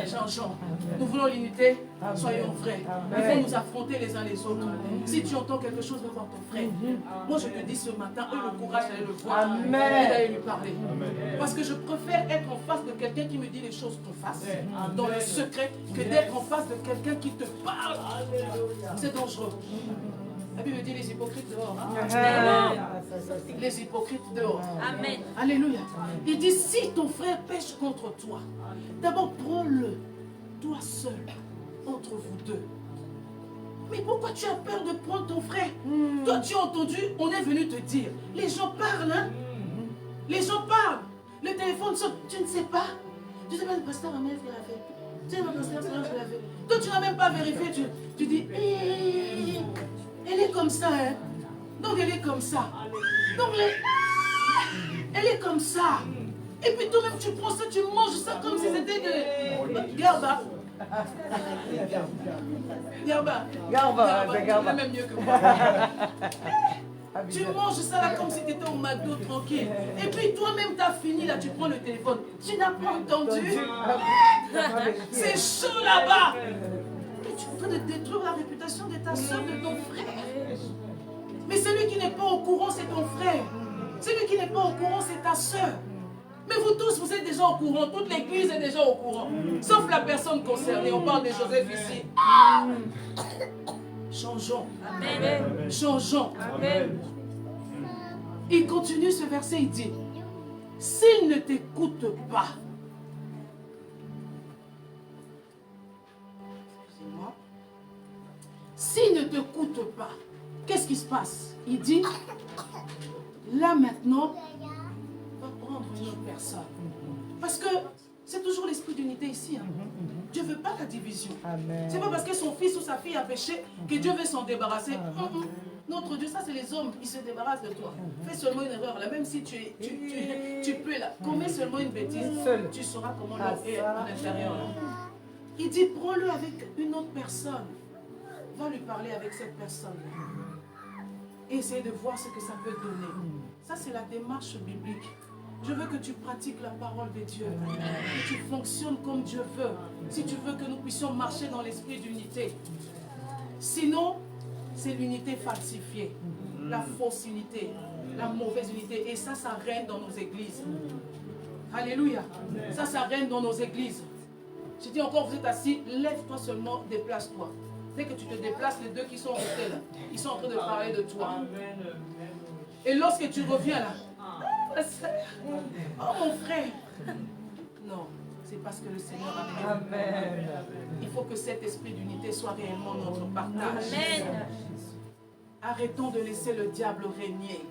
Changeons. Nous voulons l'unité, soyons vrais. Il faut nous affronter les uns les autres. Si tu entends quelque chose, va voir ton frère. Moi, je te dis ce matin, aie le courage d'aller le voir et d'aller lui parler. Parce que je préfère être en face de quelqu'un qui me dit les choses en face, dans le secret, que d'être en face de quelqu'un qui te parle. C'est dangereux. La Bible dit les hypocrites dehors. Les hypocrites dehors. Amen. Alléluia. Il dit si ton frère pêche contre toi, d'abord prends-le, toi seul, entre vous deux. Mais pourquoi tu as peur de prendre ton frère? Toi tu as entendu, on est venu te dire. Les gens parlent, hein? Les gens parlent. Le téléphone sonne, tu ne sais pas. Tu ne sais pas le pasteur Amel qui l'a fait. Tu sais pas le pasteur Amel qui l'a fait. Toi tu n'as même pas vérifié, tu dis Elle est comme ça, hein. Donc elle est comme ça. Donc elle est comme ça. Et puis toi-même tu prends ça, tu manges ça comme si c'était de... Garba. Tu même mieux que moi. Tu manges ça là comme si tu étais au McDo tranquille. Et puis toi-même tu as fini là, tu prends le téléphone. Tu n'as pas entendu. C'est chaud là-bas. Tu es en train de détruire la réputation de ta soeur, de ton frère. Mais celui qui n'est pas au courant, c'est ton frère. Celui qui n'est pas au courant, c'est ta soeur. Mais vous tous, vous êtes déjà au courant. Toute l'église est déjà au courant. Sauf la personne concernée. On parle de Joseph ici. Changeons. Amen. Changeons. Amen. Il continue ce verset, il dit, s'il ne t'écoute pas, excusez-moi, s'il ne t'écoute pas, qu'est-ce qui se passe? Il dit, là maintenant, va prendre une autre personne. Parce que c'est toujours l'esprit d'unité ici. Hein. Dieu ne veut pas la division. Ce n'est pas parce que son fils ou sa fille a péché que Dieu veut s'en débarrasser. Notre Dieu, ça c'est les hommes qui se débarrassent de toi. Fais seulement une erreur là, même si tu peux là. Commets seulement une bêtise, tu sauras comment le faire à l'intérieur. Il dit, prends-le avec une autre personne. Va lui parler avec cette personne. Et essaye de voir ce que ça peut donner. Ça c'est la démarche biblique. Je veux que tu pratiques la parole de Dieu. Que tu fonctionnes comme Dieu veut. Si tu veux que nous puissions marcher dans l'esprit d'unité. Sinon, c'est l'unité falsifiée. La fausse unité. La mauvaise unité. Et ça règne dans nos églises. Alléluia. Ça règne dans nos églises. Je dis encore, vous êtes assis, lève-toi seulement, déplace-toi. Dès que tu te déplaces, les deux qui sont restés là, ils sont en train de parler de toi. Et lorsque tu reviens là, oh mon frère. Non, c'est parce que le Seigneur a fait. Amen. Il faut que cet esprit d'unité soit réellement notre partage. Amen. Arrêtons de laisser le diable régner,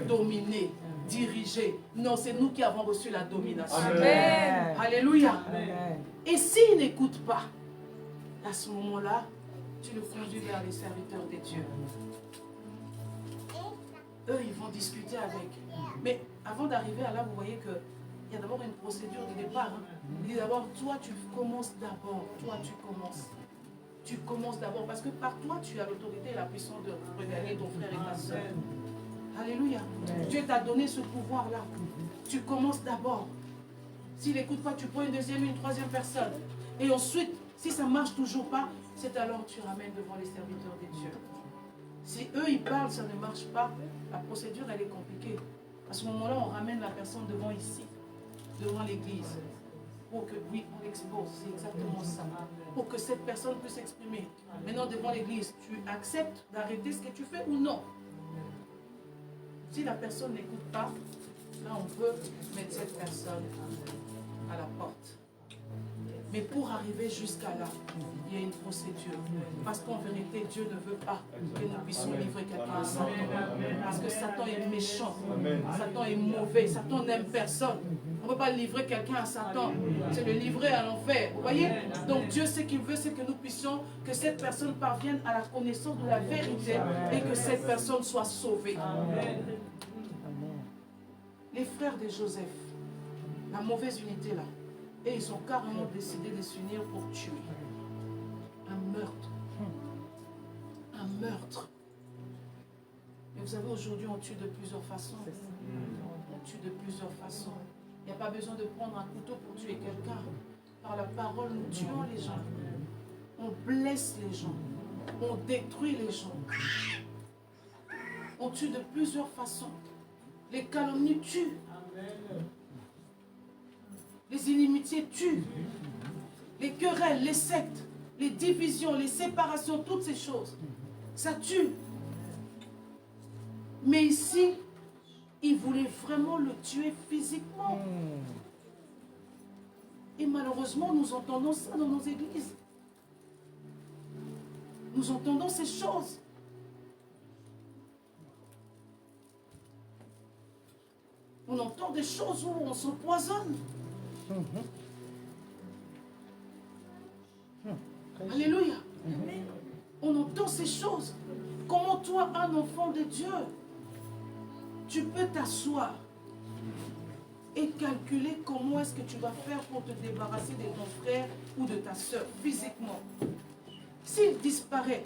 dominer, diriger. Non, c'est nous qui avons reçu la domination. Amen. Alléluia. Amen. Et s'il n'écoute pas, à ce moment-là, tu le conduis vers les serviteurs de Dieu. Eux, ils vont discuter avec. Mais avant d'arriver à là, vous voyez qu'il y a d'abord une procédure de départ. Il dit d'abord, toi, tu commences d'abord. Toi, tu commences. Tu commences d'abord. Parce que par toi, tu as l'autorité et la puissance de regagner ton frère et ta soeur. Alléluia. Dieu t'a donné ce pouvoir-là. Tu commences d'abord. S'il n'écoute pas, tu prends une deuxième, une troisième personne. Et ensuite, si ça ne marche toujours pas, c'est alors que tu ramènes devant les serviteurs de Dieu. Si eux, ils parlent, ça ne marche pas, la procédure, elle est compliquée. À ce moment-là, on ramène la personne devant ici, devant l'église. Pour que, oui, on l'expose, c'est exactement ça. Pour que cette personne puisse s'exprimer. Maintenant, devant l'église, tu acceptes d'arrêter ce que tu fais ou non? Si la personne n'écoute pas, là, on peut mettre cette personne à la porte. Mais pour arriver jusqu'à là, il y a une procédure. Parce qu'en vérité, Dieu ne veut pas que nous puissions livrer quelqu'un à Satan. Parce que Satan est méchant. Satan est mauvais. Satan n'aime personne. On ne peut pas livrer quelqu'un à Satan. C'est le livrer à l'enfer. Vous voyez? Donc Dieu, ce qu'il veut, c'est que nous puissions, que cette personne parvienne à la connaissance de la vérité et que cette personne soit sauvée. Les frères de Joseph, la mauvaise unité là, et ils ont carrément décidé de s'unir pour tuer. Un meurtre. Un meurtre. Et vous savez, aujourd'hui, on tue de plusieurs façons. On tue de plusieurs façons. Il n'y a pas besoin de prendre un couteau pour tuer quelqu'un. Par la parole, nous tuons les gens. On blesse les gens. On détruit les gens. On tue de plusieurs façons. Les calomnies tuent. Les inimitiés tuent. Les querelles, les sectes, les divisions, les séparations, toutes ces choses. Ça tue. Mais ici, il voulait vraiment le tuer physiquement. Et malheureusement, nous entendons ça dans nos églises. Nous entendons ces choses. On entend des choses où on s'empoisonne. Alléluia. On entend ces choses. Comment étant toi un enfant de Dieu, tu peux t'asseoir et calculer comment est-ce que tu vas faire pour te débarrasser de ton frère ou de ta soeur physiquement. S'il disparaît,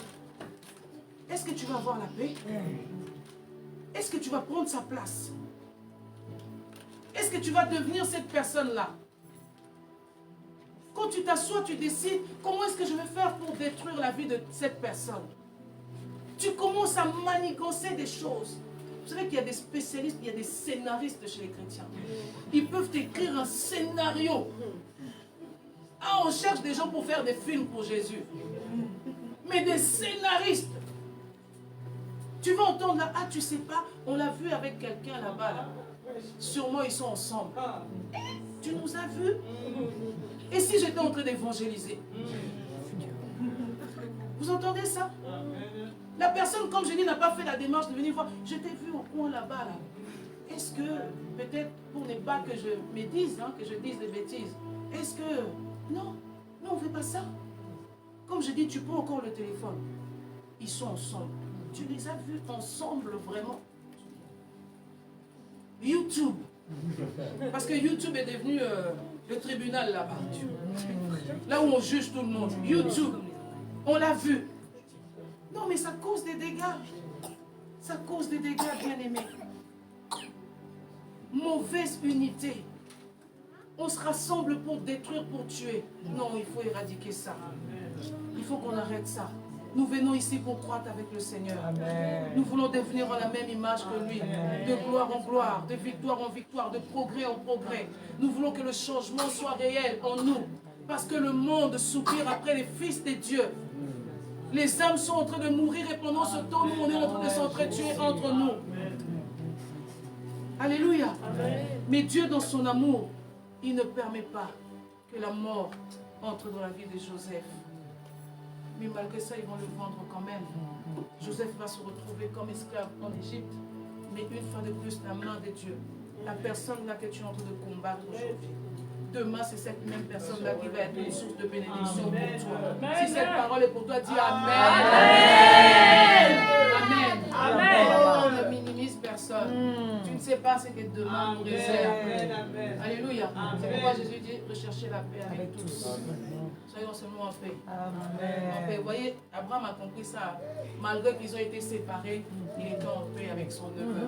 est-ce que tu vas avoir la paix? Est-ce que tu vas prendre sa place? Est-ce que tu vas devenir cette personne-là? Quand tu t'assois, tu décides comment est-ce que je vais faire pour détruire la vie de cette personne. Tu commences à manigancer des choses. Vous savez qu'il y a des spécialistes, il y a des scénaristes chez les chrétiens. Ils peuvent écrire un scénario. Ah, on cherche des gens pour faire des films pour Jésus. Mais des scénaristes. Tu vas entendre là, ah tu sais pas, on l'a vu avec quelqu'un là-bas. Là. Sûrement ils sont ensemble. Tu nous as vus? Et si j'étais en train d'évangéliser? Vous entendez ça? La personne, comme je dis, n'a pas fait la démarche de venir voir. Je t'ai vu au coin là-bas. Là. Est-ce que, peut-être pour ne pas que je me dise, hein, que je dise des bêtises, est-ce que... Non, on ne fait pas ça. Comme je dis, tu prends encore le téléphone. Ils sont ensemble. Tu les as vus ensemble vraiment. YouTube. Parce que YouTube est devenu le tribunal là-bas. Là où on juge tout le monde. YouTube. On l'a vu. Non, mais ça cause des dégâts. Ça cause des dégâts, bien-aimés. Mauvaise unité. On se rassemble pour détruire, pour tuer. Non, il faut éradiquer ça. Il faut qu'on arrête ça. Nous venons ici pour croître avec le Seigneur. Amen. Nous voulons devenir en la même image que lui. Amen. De gloire en gloire, de victoire en victoire, de progrès en progrès. Nous voulons que le changement soit réel en nous. Parce que le monde soupire après les fils de Dieu. Les âmes sont en train de mourir et pendant ce temps, nous, on est en train de s'entretuer entre nous. Alléluia. Amen. Mais Dieu, dans son amour, il ne permet pas que la mort entre dans la vie de Joseph. Mais malgré ça, ils vont le vendre quand même. Joseph va se retrouver comme esclave en Égypte. Mais une fois de plus, la main de Dieu, la personne là que tu es en train de combattre aujourd'hui, demain, c'est cette même personne-là qui va être une source de bénédiction pour toi. Si cette parole est pour toi, dis Amen. Amen. Amen. On ne minimise personne. Tu ne sais pas ce que demain nous réserve. Alléluia. C'est pourquoi Jésus dit recherchez la paix avec tous. Soyons seulement en paix. En paix. Vous voyez, Abraham a compris ça. Malgré qu'ils ont été séparés, il était en paix avec son neveu.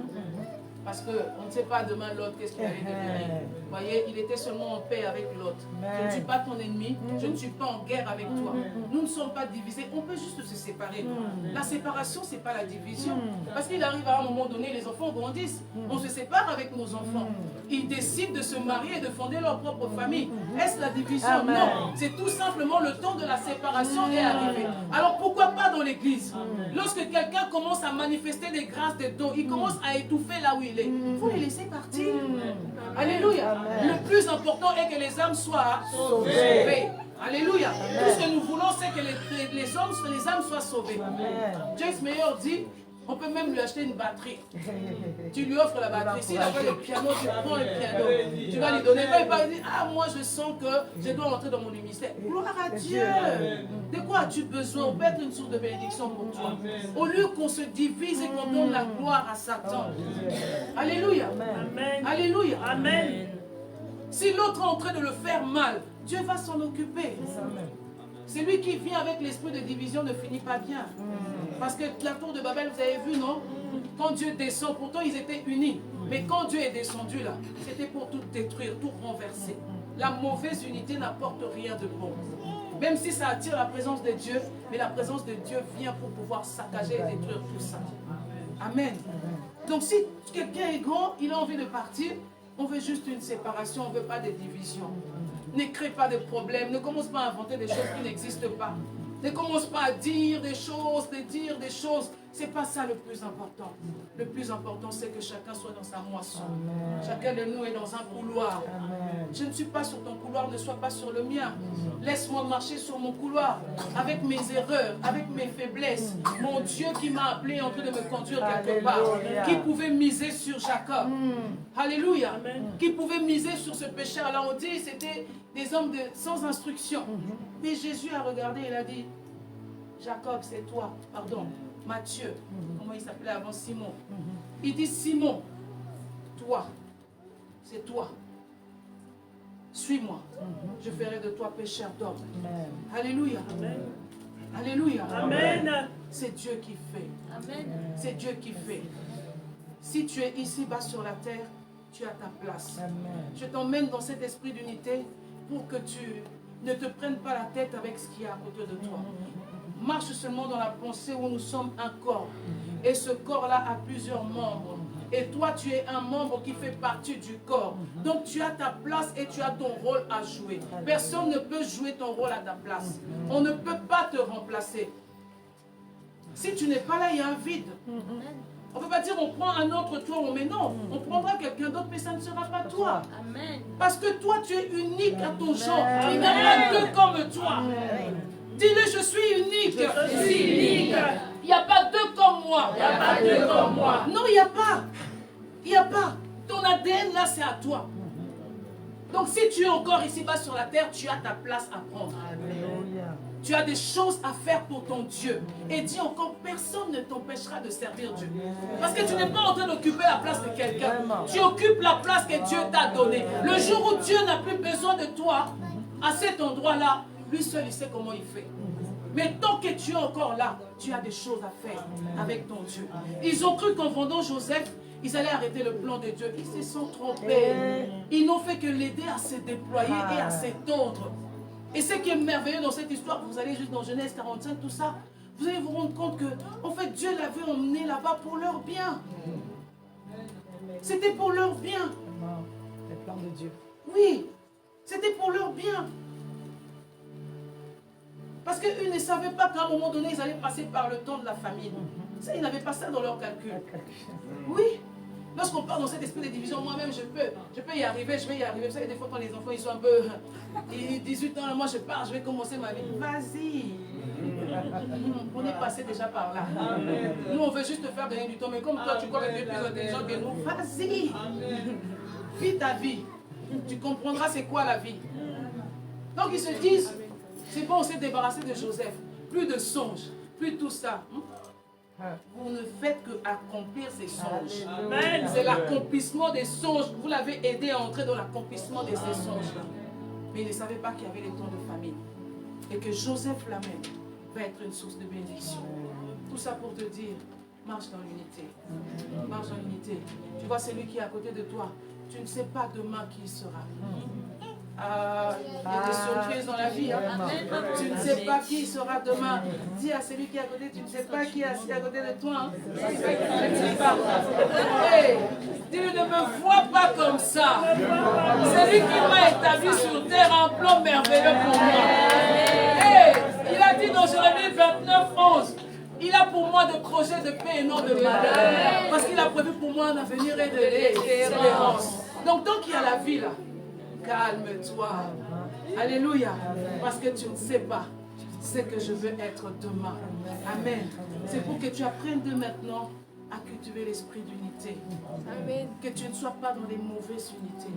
Parce qu'on ne sait pas demain l'autre qu'est-ce qu'il allait devenir. Vous voyez, il était seulement en paix avec l'autre. Je ne suis pas ton ennemi, je ne suis pas en guerre avec toi. Nous ne sommes pas divisés, on peut juste se séparer. La séparation, ce n'est pas la division. Parce qu'il arrive à un moment donné, les enfants grandissent. On se sépare avec nos enfants. Ils décident de se marier et de fonder leur propre famille. Est-ce la division? Non. C'est tout simplement le temps de la séparation est arrivé. Alors pourquoi pas dans l'église? Lorsque quelqu'un commence à manifester des grâces de dons, il commence à étouffer là où il est. Il faut les laisser partir. Alléluia. Amen. Le plus important est que les âmes soient sauvées. Alléluia. Amen. Tout ce que nous voulons, c'est que les âmes soient sauvées. Amen. Joyce Meyer dit, on peut même lui acheter une batterie. Tu lui offres la batterie. S'il a fait le piano, tu prends le piano. Tu vas lui donner. Quand il va dire, ah, moi je sens que je dois rentrer dans mon ministère. Gloire à Dieu. De quoi as-tu besoin? On peut être une source de bénédiction pour toi. Au lieu qu'on se divise et qu'on donne la gloire à Satan. Alléluia. Amen. Alléluia. Amen. Si l'autre est en train de le faire mal, Dieu va s'en occuper. Celui qui vient avec l'esprit de division ne finit pas bien. Parce que la tour de Babel, vous avez vu, non? Quand Dieu descend, pourtant ils étaient unis. Mais quand Dieu est descendu là, c'était pour tout détruire, tout renverser. La mauvaise unité n'apporte rien de bon. Même si ça attire la présence de Dieu, mais la présence de Dieu vient pour pouvoir saccager et détruire tout ça. Amen. Donc si quelqu'un est grand, il a envie de partir, on veut juste une séparation, on ne veut pas de division. Ne crée pas de problèmes, ne commence pas à inventer des choses qui n'existent pas. Ne commence pas à dire des choses, Ce n'est pas ça le plus important. Le plus important, c'est que chacun soit dans sa moisson. Amen. Chacun de nous est dans un couloir. Amen. Je ne suis pas sur ton couloir, ne sois pas sur le mien. Laisse-moi marcher sur mon couloir, avec mes erreurs, avec mes faiblesses. Mon Dieu qui m'a appelé en train de me conduire quelque part. Qui pouvait miser sur Jacob. Alléluia. Amen. Qui pouvait miser sur ce pécheur. Alors on dit, c'était des hommes sans instruction. Mais Jésus a regardé et il a dit, Jacob, c'est toi, pardon. Matthieu, comment il s'appelait avant Simon. Il dit Simon, toi, c'est toi. Suis-moi. Je ferai de toi pécheur d'hommes. Alléluia. Alléluia. Amen. C'est Dieu qui fait. Amen. C'est Dieu qui fait. Si tu es ici-bas sur la terre, tu as ta place. Je t'emmène dans cet esprit d'unité pour que tu ne te prennes pas la tête avec ce qui est à côté de toi. Marche seulement dans la pensée où nous sommes un corps. Et ce corps-là a plusieurs membres. Et toi, tu es un membre qui fait partie du corps. Donc, tu as ta place et tu as ton rôle à jouer. Personne ne peut jouer ton rôle à ta place. On ne peut pas te remplacer. Si tu n'es pas là, il y a un vide. On ne peut pas dire on prend un autre toi, mais non. On prendra quelqu'un d'autre, mais ça ne sera pas toi. Amen. Parce que toi, tu es unique à ton genre. Il n'y a pas deux comme toi. Dis-le, je suis unique. Je suis unique. Il n'y a pas deux comme moi. Il n'y a pas deux comme moi. Non, il n'y a pas. Il n'y a pas. Ton ADN là, c'est à toi. Donc si tu es encore ici-bas sur la terre, tu as ta place à prendre. Tu as des choses à faire pour ton Dieu. Et dis encore, personne ne t'empêchera de servir Dieu. Parce que tu n'es pas en train d'occuper la place de quelqu'un. Tu occupes la place que Dieu t'a donnée. Le jour où Dieu n'a plus besoin de toi, à cet endroit-là, lui seul, il sait comment il fait. Mais tant que tu es encore là, tu as des choses à faire avec ton Dieu. Ils ont cru qu'en vendant Joseph, ils allaient arrêter le plan de Dieu. Ils se sont trompés. Ils n'ont fait que l'aider à se déployer et à s'étendre. Et ce qui est merveilleux dans cette histoire, vous allez juste dans Genèse 45, tout ça, vous allez vous rendre compte que, en fait, Dieu l'avait emmené là-bas pour leur bien. C'était pour leur bien. Le plan de Dieu. Oui, c'était pour leur bien. Parce qu'eux ne savaient pas qu'à un moment donné, ils allaient passer par le temps de la famine. Ça, ils n'avaient pas ça dans leur calcul. Oui. Lorsqu'on part dans cet esprit de division, moi-même, je peux y arriver, je vais y arriver. Vous savez, des fois, quand les enfants, ils sont un peu... 18 ans, moi, je pars, je vais commencer ma vie. Vas-y. On est passé déjà par là. Nous, on veut juste te faire gagner du temps. Mais comme toi, tu crois que tu es plus intelligent que nous, vas-y. Vis ta vie. Tu comprendras c'est quoi la vie. Donc, ils se disent... C'est bon, on s'est débarrassé de Joseph. Plus de songes, plus tout ça. Vous ne faites qu'accomplir ces songes. C'est l'accomplissement des songes. Vous l'avez aidé à entrer dans l'accomplissement de ces songes-là. Mais il ne savait pas qu'il y avait les temps de famine. Et que Joseph là-même va être une source de bénédiction. Tout ça pour te dire, marche dans l'unité. Marche dans l'unité. Tu vois celui qui est à côté de toi. Tu ne sais pas demain qui il sera. Il y a des surprises dans la vie. Hein. Tu ne sais pas qui sera demain. Dis à celui qui est à côté, tu ne sais pas qui est assis à côté de toi. Hein. Je ne sais pas. Hey, tu ne me vois pas comme ça. C'est lui qui m'a établi sur terre un plan merveilleux pour moi. Hey, il a dit dans Jérémie 29, 11. Il a pour moi des projets de paix et non de malheur. Parce qu'il a prévu pour moi un avenir et de l'espérance. Donc tant qu'il y a la vie là, calme-toi. Alléluia. Parce que tu ne sais pas ce que je veux être demain. Amen. C'est pour que tu apprennes de maintenant à cultiver l'esprit d'unité. Amen. Que tu ne sois pas dans les mauvaises unités.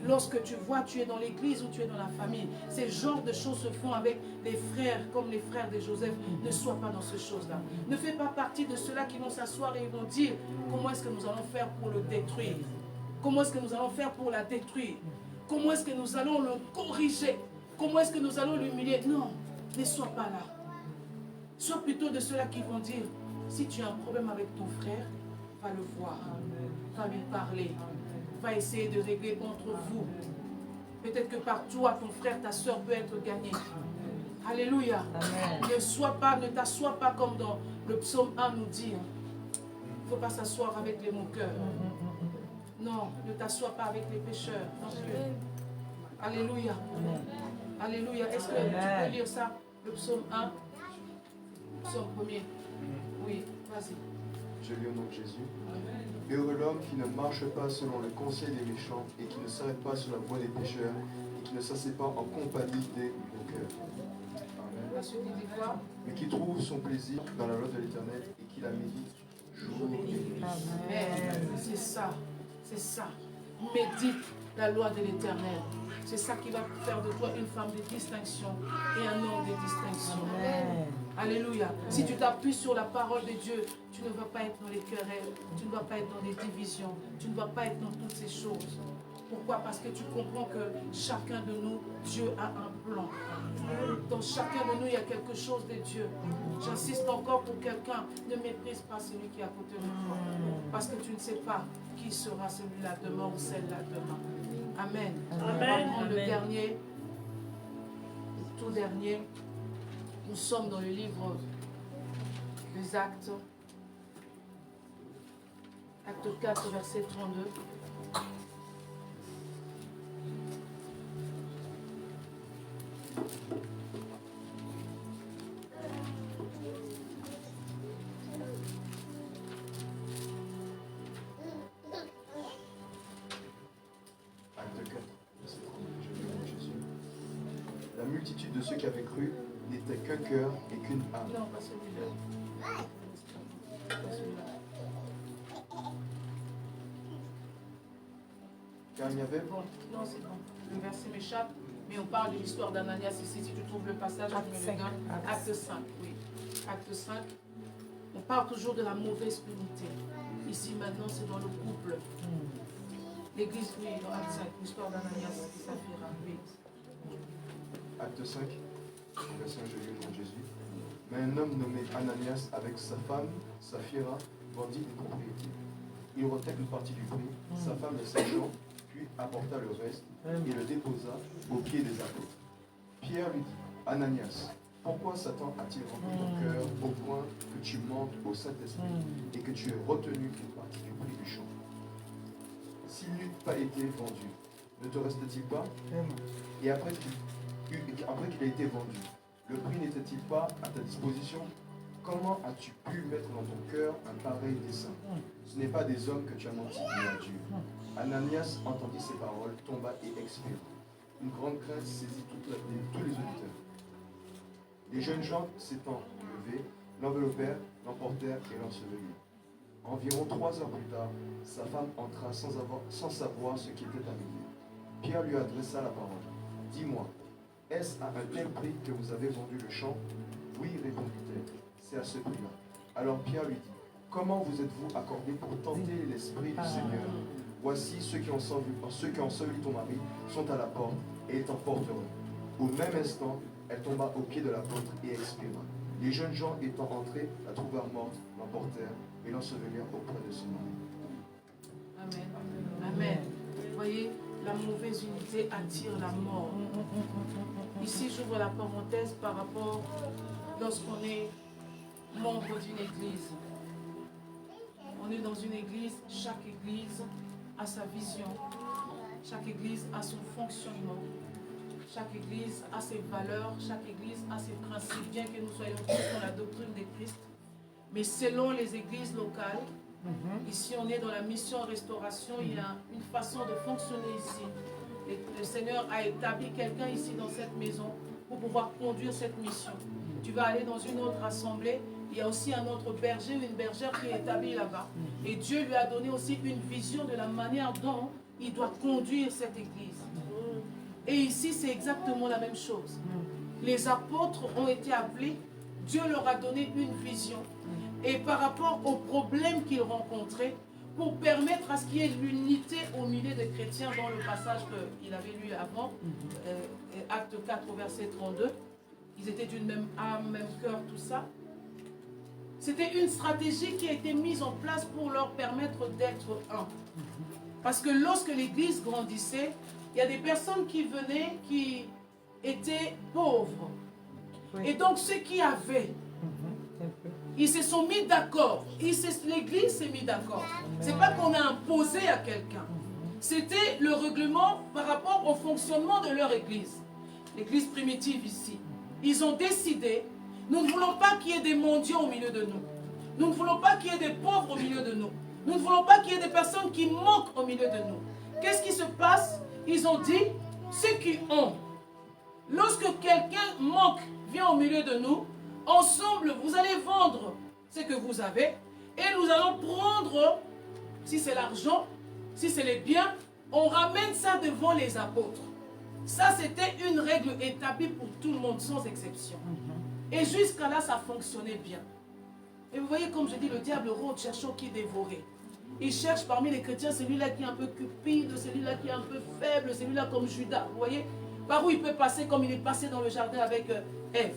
Lorsque tu vois, tu es dans l'église ou tu es dans la famille, ces genres de choses se font avec les frères, comme les frères de Joseph. Ne sois pas dans ces choses-là. Ne fais pas partie de ceux-là qui vont s'asseoir et ils vont dire comment est-ce que nous allons faire pour le détruire. Comment est-ce que nous allons faire pour la détruire. Comment est-ce que nous allons le corriger? Comment est-ce que nous allons l'humilier? Non, ne sois pas là. Sois plutôt de ceux-là qui vont dire, si tu as un problème avec ton frère, va le voir, va lui parler, va essayer de régler entre vous. Peut-être que par toi, ton frère, ta soeur peut être gagnée. Alléluia. Ne t'assois pas comme dans le psaume 1 nous dit. Il ne faut pas s'asseoir avec les moqueurs. Non, ne t'assois pas avec les pécheurs. Alléluia. Alléluia. Est-ce que tu peux lire ça? Le psaume 1. Psaume 1er. Oui, vas-y. Je lis au nom de Jésus. Heureux l'homme qui ne marche pas selon le conseil des méchants et qui ne s'arrête pas sur la voie des pécheurs et qui ne s'assied pas en compagnie des moqueurs. Mais qui trouve son plaisir dans la loi de l'Éternel et qui la médite jour et nuit. C'est ça. C'est ça. médite la loi de l'Éternel. C'est ça qui va faire de toi une femme de distinction et un homme de distinction. Amen. Alléluia. Si tu t'appuies sur la parole de Dieu, tu ne vas pas être dans les querelles, tu ne vas pas être dans les divisions, tu ne vas pas être dans toutes ces choses. Pourquoi? Parce que tu comprends que chacun de nous, Dieu a un plan. Dans chacun de nous, il y a quelque chose de Dieu. J'insiste encore pour quelqu'un, ne méprise pas celui qui est à côté de toi. Parce que tu ne sais pas qui sera celui-là demain ou celle-là demain. Amen. On va prendre le dernier, le tout dernier. Nous sommes dans le livre des Actes. Acte 4, verset 32. Acte 4, verset 32, je lis au nom de Jésus. La multitude de ceux qui avaient cru n'était qu'un cœur et qu'une âme. Non, pas celui-là. Pas celui-là. Car il y avait Bon, non, c'est bon. Le verset m'échappe, mais on parle de l'histoire d'Ananias ici. Si tu trouves le passage, Acte tu me 5. le donnes. Acte 5, oui. Acte 5. On parle toujours de la mauvaise unité. Ici, maintenant, c'est dans le couple. L'église, oui, dans Acte 5, l'histoire d'Ananias et Saphira, oui. Acte 5, verset 1, je lis au nom de Jésus. Mais un homme nommé Ananias avec sa femme, Saphira, vendit une propriété. Il retint une partie du prix, sa femme le sachant, puis apporta le reste et le déposa aux pieds des apôtres. Pierre lui dit, Ananias, pourquoi Satan a-t-il rempli ton cœur au point que tu mentes au Saint-Esprit et que tu aies retenu une partie du prix du champ? S'il n'eût pas été vendu, ne te restait-il pas? Et après qu'il a été vendu, le prix n'était-il pas à ta disposition? Comment as-tu pu mettre dans ton cœur un pareil dessein? Ce n'est pas des hommes que tu as menti, mais à Dieu. Ananias entendit ces paroles, tomba et expira. Une grande crainte saisit tous les auditeurs. Les jeunes gens s'étant levés, l'enveloppèrent, l'emportèrent et l'ensevelirent. Environ 3 heures plus tard, sa femme entra sans savoir ce qui était arrivé. Pierre lui adressa la parole. Dis-moi, est-ce à un tel prix que vous avez vendu le champ? Oui, répondit-elle, c'est à ce prix-là. Alors Pierre lui dit, comment vous êtes-vous accordé pour tenter l'esprit du Seigneur? Voici ceux qui ont enseveli ton mari sont à la porte et ils t'emporteront. Au même instant, elle tomba aux pieds de l'apôtre et expira. Les jeunes gens étant entrés, la trouvèrent morte, l'emportèrent et l'ensevelirent auprès de son mari. Amen. Amen. Vous voyez, la mauvaise unité attire la mort. Ici, j'ouvre la parenthèse par rapport lorsqu'on est membre d'une église. On est dans une église, chaque église a sa vision, chaque église a son fonctionnement, chaque église a ses valeurs, chaque église a ses principes, bien que nous soyons tous dans la doctrine de Christ. Mais selon les églises locales, ici on est dans la mission restauration, il y a une façon de fonctionner ici. Et le Seigneur a établi quelqu'un ici dans cette maison pour pouvoir conduire cette mission. Tu vas aller dans une autre assemblée, il y a aussi un autre berger ou une bergère qui est établi là-bas. Et Dieu lui a donné aussi une vision de la manière dont il doit conduire cette église. Et ici, c'est exactement la même chose. Les apôtres ont été appelés, Dieu leur a donné une vision. Et par rapport aux problèmes qu'ils rencontraient, pour permettre à ce qu'il y ait l'unité au milieu des chrétiens dans le passage qu'il avait lu avant, Acte 4, verset 32, ils étaient d'une même âme, même cœur, tout ça. C'était une stratégie qui a été mise en place pour leur permettre d'être un. Parce que lorsque l'église grandissait, il y a des personnes qui venaient qui étaient pauvres. Et donc ceux qui avaient, ils se sont mis d'accord. L'église s'est mise d'accord. Ce n'est pas qu'on a imposé à quelqu'un. C'était le règlement par rapport au fonctionnement de leur église. L'église primitive ici. Ils ont décidé, nous ne voulons pas qu'il y ait des mendiants au milieu de nous. Nous ne voulons pas qu'il y ait des pauvres au milieu de nous. Nous ne voulons pas qu'il y ait des personnes qui manquent au milieu de nous. Qu'est-ce qui se passe? Ils ont dit, ceux qui ont, lorsque quelqu'un manque, vient au milieu de nous, ensemble, vous allez vendre ce que vous avez et nous allons prendre, si c'est l'argent, si c'est les biens, On ramène ça devant les apôtres. Ça, c'était une règle établie pour tout le monde, sans exception. Et jusqu'à là, ça fonctionnait bien. Et vous voyez, comme je dis, le diable rôde cherchant qui dévorer. Il cherche parmi les chrétiens celui-là qui est un peu cupide, celui-là qui est un peu faible, celui-là comme Judas. Vous voyez, par où il peut passer comme il est passé dans le jardin avec Ève.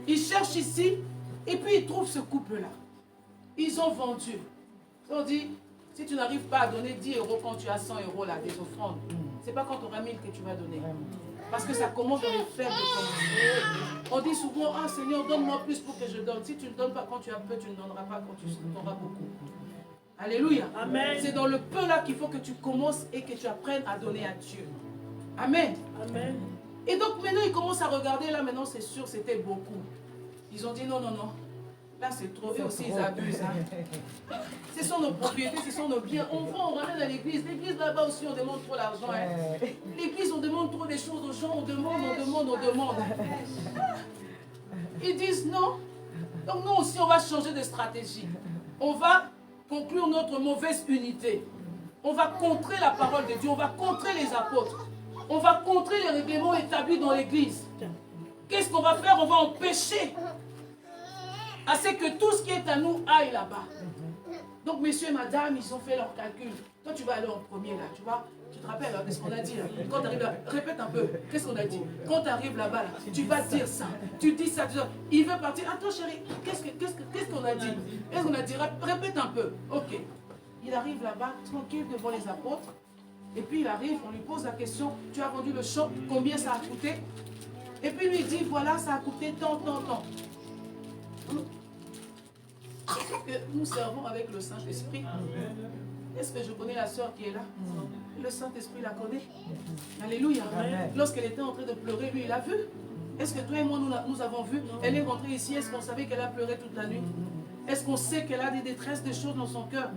Il cherche ici, et puis il trouve ce couple-là. Ils ont vendu. Ils ont dit, si tu n'arrives pas à donner 10 € quand tu as 100 € là, des offrandes, c'est pas quand tu auras 1000 que tu vas donner. Parce que ça commence dans les faibles commencements. On dit souvent, ah Seigneur, donne-moi plus pour que je donne. Si tu ne donnes pas quand tu as peu, tu ne donneras pas quand tu auras beaucoup. Alléluia. Amen. C'est dans le peu là qu'il faut que tu commences et que tu apprennes à donner à Dieu. Amen. Amen. Et donc maintenant, ils commencent à regarder, là maintenant c'est sûr, c'était beaucoup. Ils ont dit non, non, non. Là c'est trop, eux aussi ils abusent. Hein. Ce sont nos propriétés, ce sont nos biens. On vend, on ramène à l'église. L'église là-bas aussi, on demande trop l'argent. Hein. L'église, on demande trop des choses aux gens, on demande. Ils disent non. Donc nous aussi, on va changer de stratégie. On va conclure notre mauvaise unité. On va contrer la parole de Dieu, on va contrer les apôtres. On va contrer les règlements établis dans l'église. Qu'est-ce qu'on va faire? On va empêcher à ce que tout ce qui est à nous aille là-bas. Donc, messieurs et madame, ils ont fait leur calcul. Toi, tu vas aller en premier là, tu vois. Tu te rappelles de ce qu'on a dit là? Quand tu arrives là, répète un peu. Qu'est-ce qu'on a dit? Quand tu arrives là-bas, là, tu vas dire ça. Tu dis ça, tu dis ça. Il veut partir. Attends, chérie, qu'est-ce qu'on a dit? Qu'est-ce qu'on a dit? Répète un peu. Ok. Il arrive là-bas, tranquille devant les apôtres. Et puis il arrive, on lui pose la question, tu as vendu le champ, combien ça a coûté? Et puis lui dit, voilà, ça a coûté tant. Nous servons avec le Saint-Esprit. Est-ce que je connais la sœur qui est là? Le Saint-Esprit la connaît. Alléluia. Lorsqu'elle était en train de pleurer, lui, il a vu. Est-ce que toi et moi, nous avons vu? Elle est rentrée ici, est-ce qu'on savait qu'elle a pleuré toute la nuit? Est-ce qu'on sait qu'elle a des détresses, des choses dans son cœur?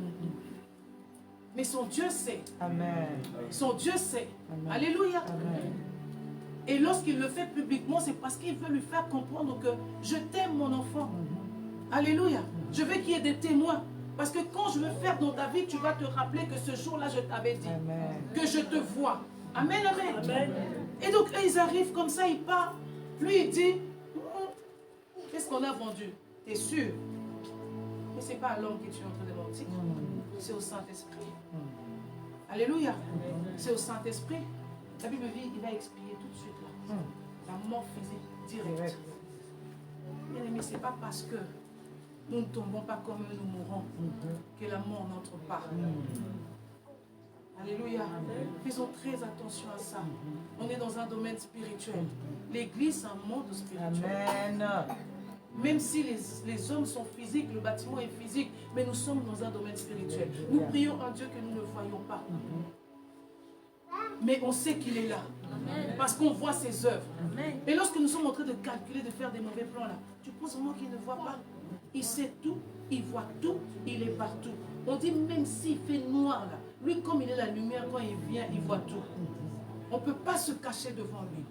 Mais son Dieu sait. Amen. Son Dieu sait. Amen. Alléluia. Amen. Et lorsqu'il le fait publiquement, c'est parce qu'il veut lui faire comprendre que je t'aime, mon enfant. Alléluia. Je veux qu'il y ait des témoins. Parce que quand je veux faire dans ta vie, tu vas te rappeler que ce jour-là, je t'avais dit. Amen. Que je te vois. Amen, amen. Amen. Et donc, ils arrivent comme ça, ils partent. Lui, il dit, qu'est-ce qu'on a vendu? T'es sûr? Mais ce n'est pas à l'homme que tu es en train de mentir. C'est au Saint-Esprit. Alléluia. C'est au Saint-Esprit. La Bible dit, il va expier tout de suite là. La mort physique directe. Bien aimé, ce n'est pas parce que nous ne tombons pas comme eux, nous mourrons, que la mort n'entre pas. Alléluia. Faisons très attention à ça. On est dans un domaine spirituel. L'église, c'est un monde spirituel. Amen. Même si les hommes sont physiques, le bâtiment est physique, mais nous sommes dans un domaine spirituel. Nous prions un Dieu que nous ne voyons pas. Mais on sait qu'il est là. Parce qu'on voit ses œuvres. Et lorsque nous sommes en train de calculer, de faire des mauvais plans là, tu penses vraiment qu'il ne voit pas? Il sait tout, il voit tout, il est partout. On dit même s'il fait noir là, lui comme il est la lumière, quand il vient, il voit tout. On ne peut pas se cacher devant lui.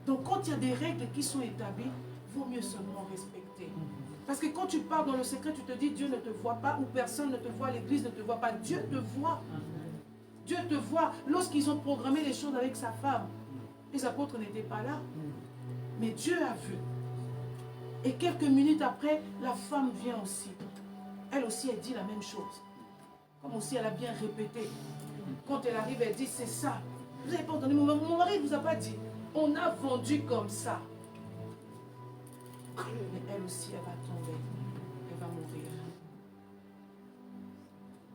Donc quand il y a des règles qui sont établies, il vaut mieux seulement respecter. Parce que quand tu pars dans le secret, tu te dis Dieu ne te voit pas ou personne ne te voit, l'église ne te voit pas. Dieu te voit. Dieu te voit. Lorsqu'ils ont programmé les choses avec sa femme, les apôtres n'étaient pas là. Mais Dieu a vu. Et quelques minutes après, la femme vient aussi. Elle aussi, elle dit la même chose. Comme aussi, elle a bien répété. Quand elle arrive, elle dit, c'est ça. Vous n'avez pas entendu, mon mari ne vous a pas dit. On a vendu comme ça. Mais elle aussi, elle va tomber. Elle va mourir.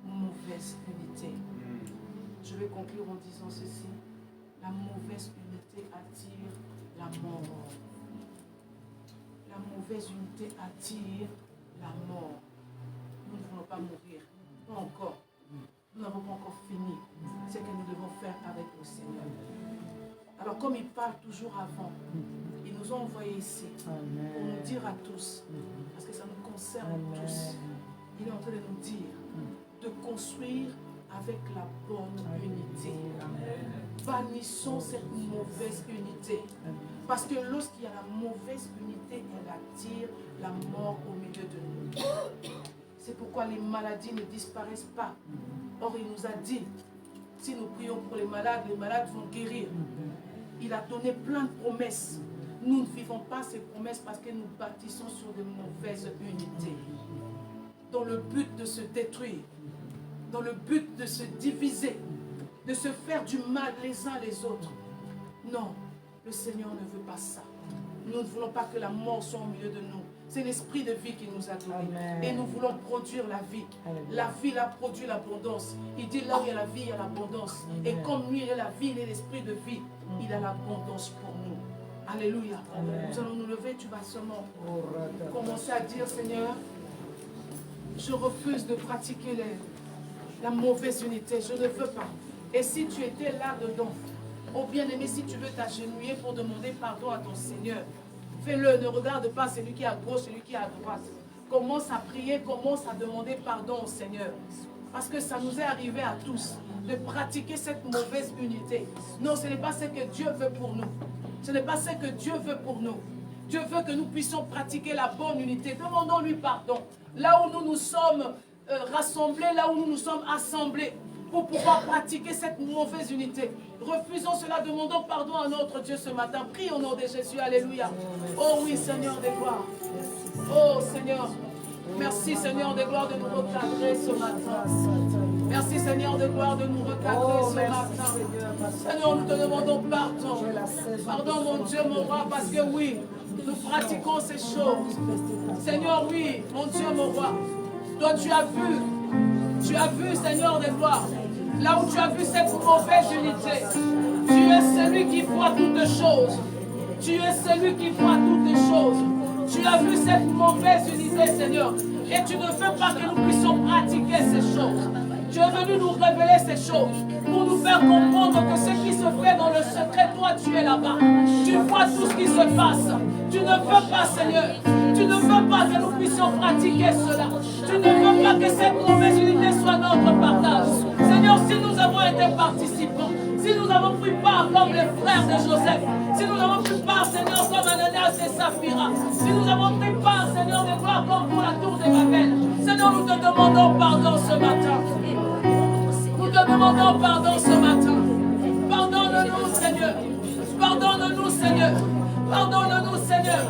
Mauvaise unité. Je vais conclure en disant ceci. La mauvaise unité attire la mort. La mauvaise unité attire la mort. Nous ne voulons pas mourir. Pas encore. Nous n'avons pas encore fini ce que nous devons faire avec le Seigneur. Alors comme il parle toujours avant, ils nous ont envoyés ici pour nous dire à tous, parce que ça nous concerne tous, il est en train de nous dire de construire avec la bonne unité. Bannissons cette mauvaise unité. Parce que lorsqu'il y a la mauvaise unité, elle attire la mort au milieu de nous. C'est pourquoi les maladies ne disparaissent pas. Or, il nous a dit, Si nous prions pour les malades vont guérir. Il a donné plein de promesses. Nous ne vivons pas ces promesses parce que nous bâtissons sur de mauvaises unités. Dans le but de se détruire, dans le but de se diviser, de se faire du mal les uns les autres. Non, le Seigneur ne veut pas ça. Nous ne voulons pas que la mort soit au milieu de nous. C'est l'esprit de vie qui nous a donné. Amen. Et nous voulons produire la vie. Amen. La vie, la produit l'abondance. Il dit là où il y a la vie, il y a l'abondance. Et comme lui, il est la vie, il est l'esprit de vie, il a l'abondance pour nous. Alléluia. Amen. Nous allons nous lever, tu vas seulement commencer à dire, Seigneur, je refuse de pratiquer la mauvaise unité. Je ne veux pas. Et si tu étais là-dedans, oh bien-aimé, si tu veux t'agenouiller pour demander pardon à ton Seigneur, fais-le. Ne regarde pas celui qui est à gauche, celui qui est à droite. Commence à prier, commence à demander pardon au Seigneur. Parce que ça nous est arrivé à tous de pratiquer cette mauvaise unité. Non, ce n'est pas ce que Dieu veut pour nous. Ce n'est pas ce que Dieu veut pour nous. Dieu veut que nous puissions pratiquer la bonne unité. Demandons-lui pardon. Là où nous nous sommes rassemblés, là où nous nous sommes assemblés, pour pouvoir pratiquer cette mauvaise unité. Refusons cela, demandons pardon à notre Dieu ce matin. Prie au nom de Jésus, alléluia. Oh oui, Seigneur des gloires. Oh Seigneur, merci Seigneur des gloires de nous recadrer ce matin. Merci Seigneur des gloires de nous recadrer ce matin. Seigneur, nous te demandons pardon. Pardon mon Dieu, mon roi, parce que oui, nous pratiquons ces choses. Seigneur, oui, mon Dieu, mon roi. Toi, tu as vu, Seigneur des gloires, là où tu as vu cette mauvaise unité. Tu es celui qui voit toutes choses. Tu es celui qui voit toutes choses. Tu as vu cette mauvaise unité, Seigneur. Et tu ne veux pas que nous puissions pratiquer ces choses. Tu es venu nous révéler ces choses pour nous faire comprendre que ce qui se fait dans le secret, toi, tu es là-bas. Tu vois tout ce qui se passe. Tu ne veux pas, Seigneur. Tu ne veux pas que nous puissions pratiquer cela. Tu ne veux pas que cette mauvaise unité soit notre partage. Seigneur, si nous avons été participants, si nous avons pris part comme les frères de Joseph, si nous avons pris part, Seigneur, comme Ananias et Saphira, si nous avons pris part, Seigneur, de gloire comme pour la tour de Babel, Seigneur, nous te demandons pardon ce matin. Nous te demandons pardon ce matin. Pardonne-nous, Seigneur. Pardonne-nous, Seigneur. Pardonne-nous, Seigneur.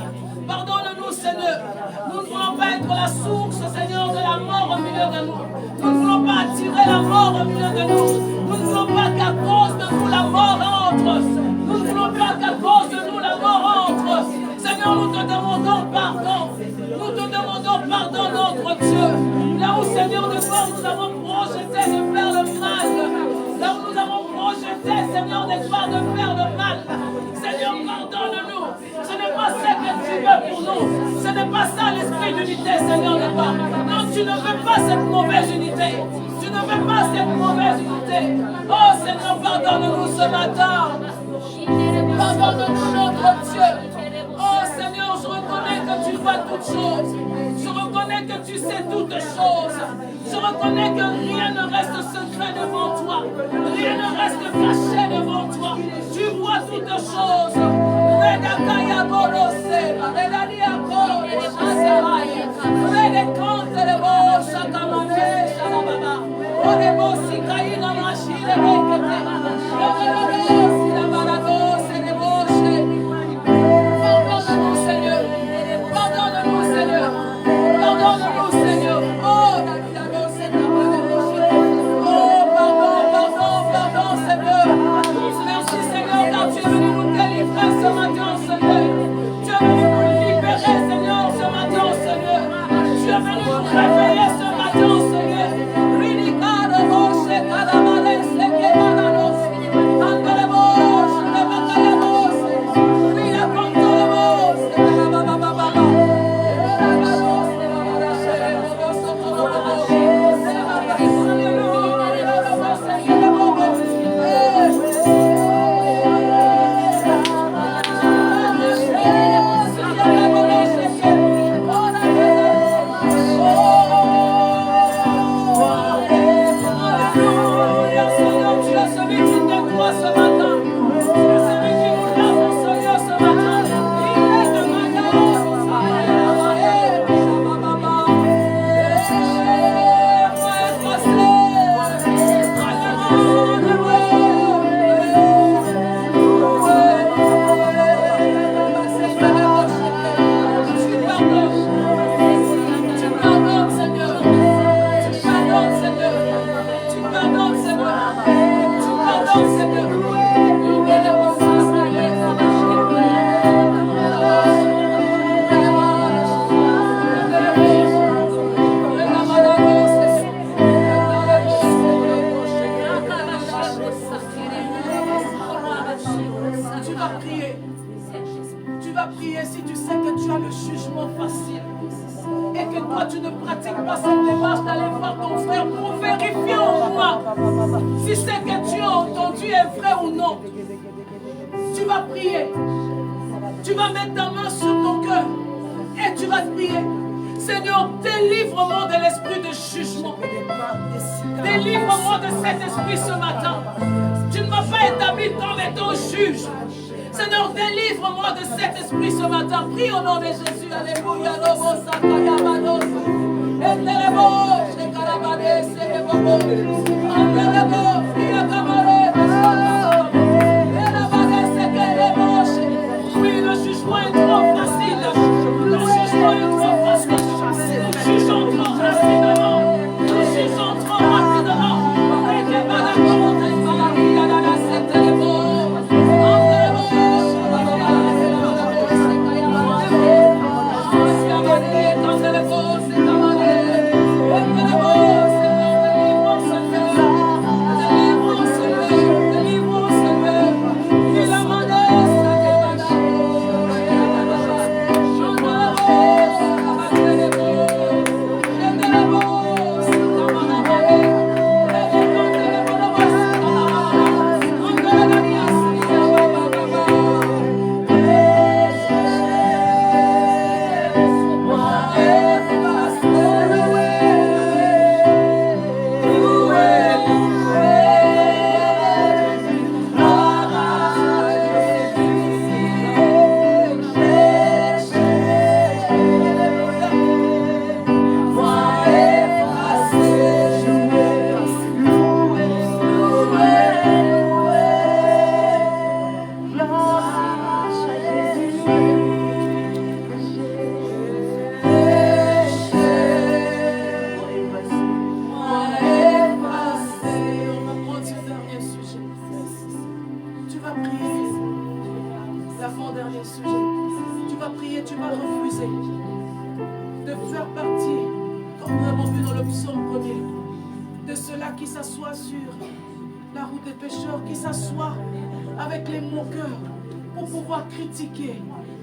Pardonne-nous, Seigneur. Nous ne voulons pas être la source, Seigneur, de la mort au milieu de nous. Nous ne voulons pas attirer la mort au milieu de nous. Nous ne voulons pas qu'à cause de nous la mort entre. Nous ne voulons pas qu'à cause de nous la mort entre. Seigneur, nous te demandons pardon. Nous te demandons pardon, notre Dieu. Là où, Seigneur, de gloire, nous avons projeté de faire le mal. Là où nous avons projeté, Seigneur, de gloire, de faire le mal. Seigneur, pardonne-nous. Ce n'est pas ce que tu veux pour nous. Ce n'est pas ça l'esprit d'unité, Seigneur, de gloire. Non, tu ne veux pas cette mauvaise unité. Tu ne veux pas cette mauvaise unité. Oh, Seigneur, pardonne-nous ce matin. Pardonne-nous, notre Dieu. Oh Seigneur, je reconnais que tu vois toutes choses. Je reconnais que tu sais toutes choses. Je reconnais que rien ne reste secret devant toi. Rien ne reste caché devant toi. Tu vois toutes choses. Pardonne-nous, Seigneur. Pardonne-nous, Seigneur. Pardonne-nous, Seigneur. Oh, pardon, Seigneur. Merci, Seigneur, car tu es venu nous délivrer ce matin, Seigneur. Tu es venu nous libérer, Seigneur, ce matin, Seigneur. Tu es venu nous réveiller ce matin, Seigneur. trop facile. Et que toi, tu ne pratiques pas cette démarche d'aller voir ton frère pour vérifier en moi si ce que tu as entendu est vrai ou non. Tu vas prier. Tu vas mettre ta main sur ton cœur et tu vas prier. Seigneur, délivre-moi de l'esprit de jugement. Délivre-moi de cet esprit ce matin. Tu ne m'as pas établi comme étant juge. Seigneur, délivre-moi de cet esprit ce matin. Prie au nom de Jésus. Alléluia. Oui, le jugement est trop facile. Le jugement est trop facile. Nous jugeons trop rapidement. Nous jugeons trop rapidement. Et que par la volonté de la vie, c'est les mots.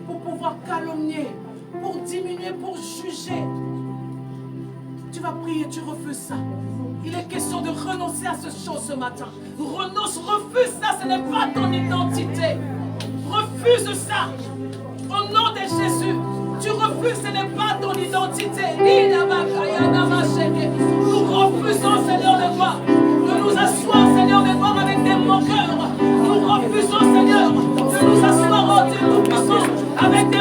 Pour pouvoir calomnier, pour diminuer, pour juger. Tu vas prier, tu refuses ça. Il est question de renoncer à ce chose ce matin. Renonce, refuse ça, ce n'est pas ton identité. Refuse ça. Au nom de Jésus, tu refuses, ce n'est pas ton identité. Nous refusons, Seigneur, de voir, de nous asseoir, Seigneur, de voir avec des moqueurs. Nous refusons, Seigneur, de nous asseoir, oh Dieu, nous puissons avec des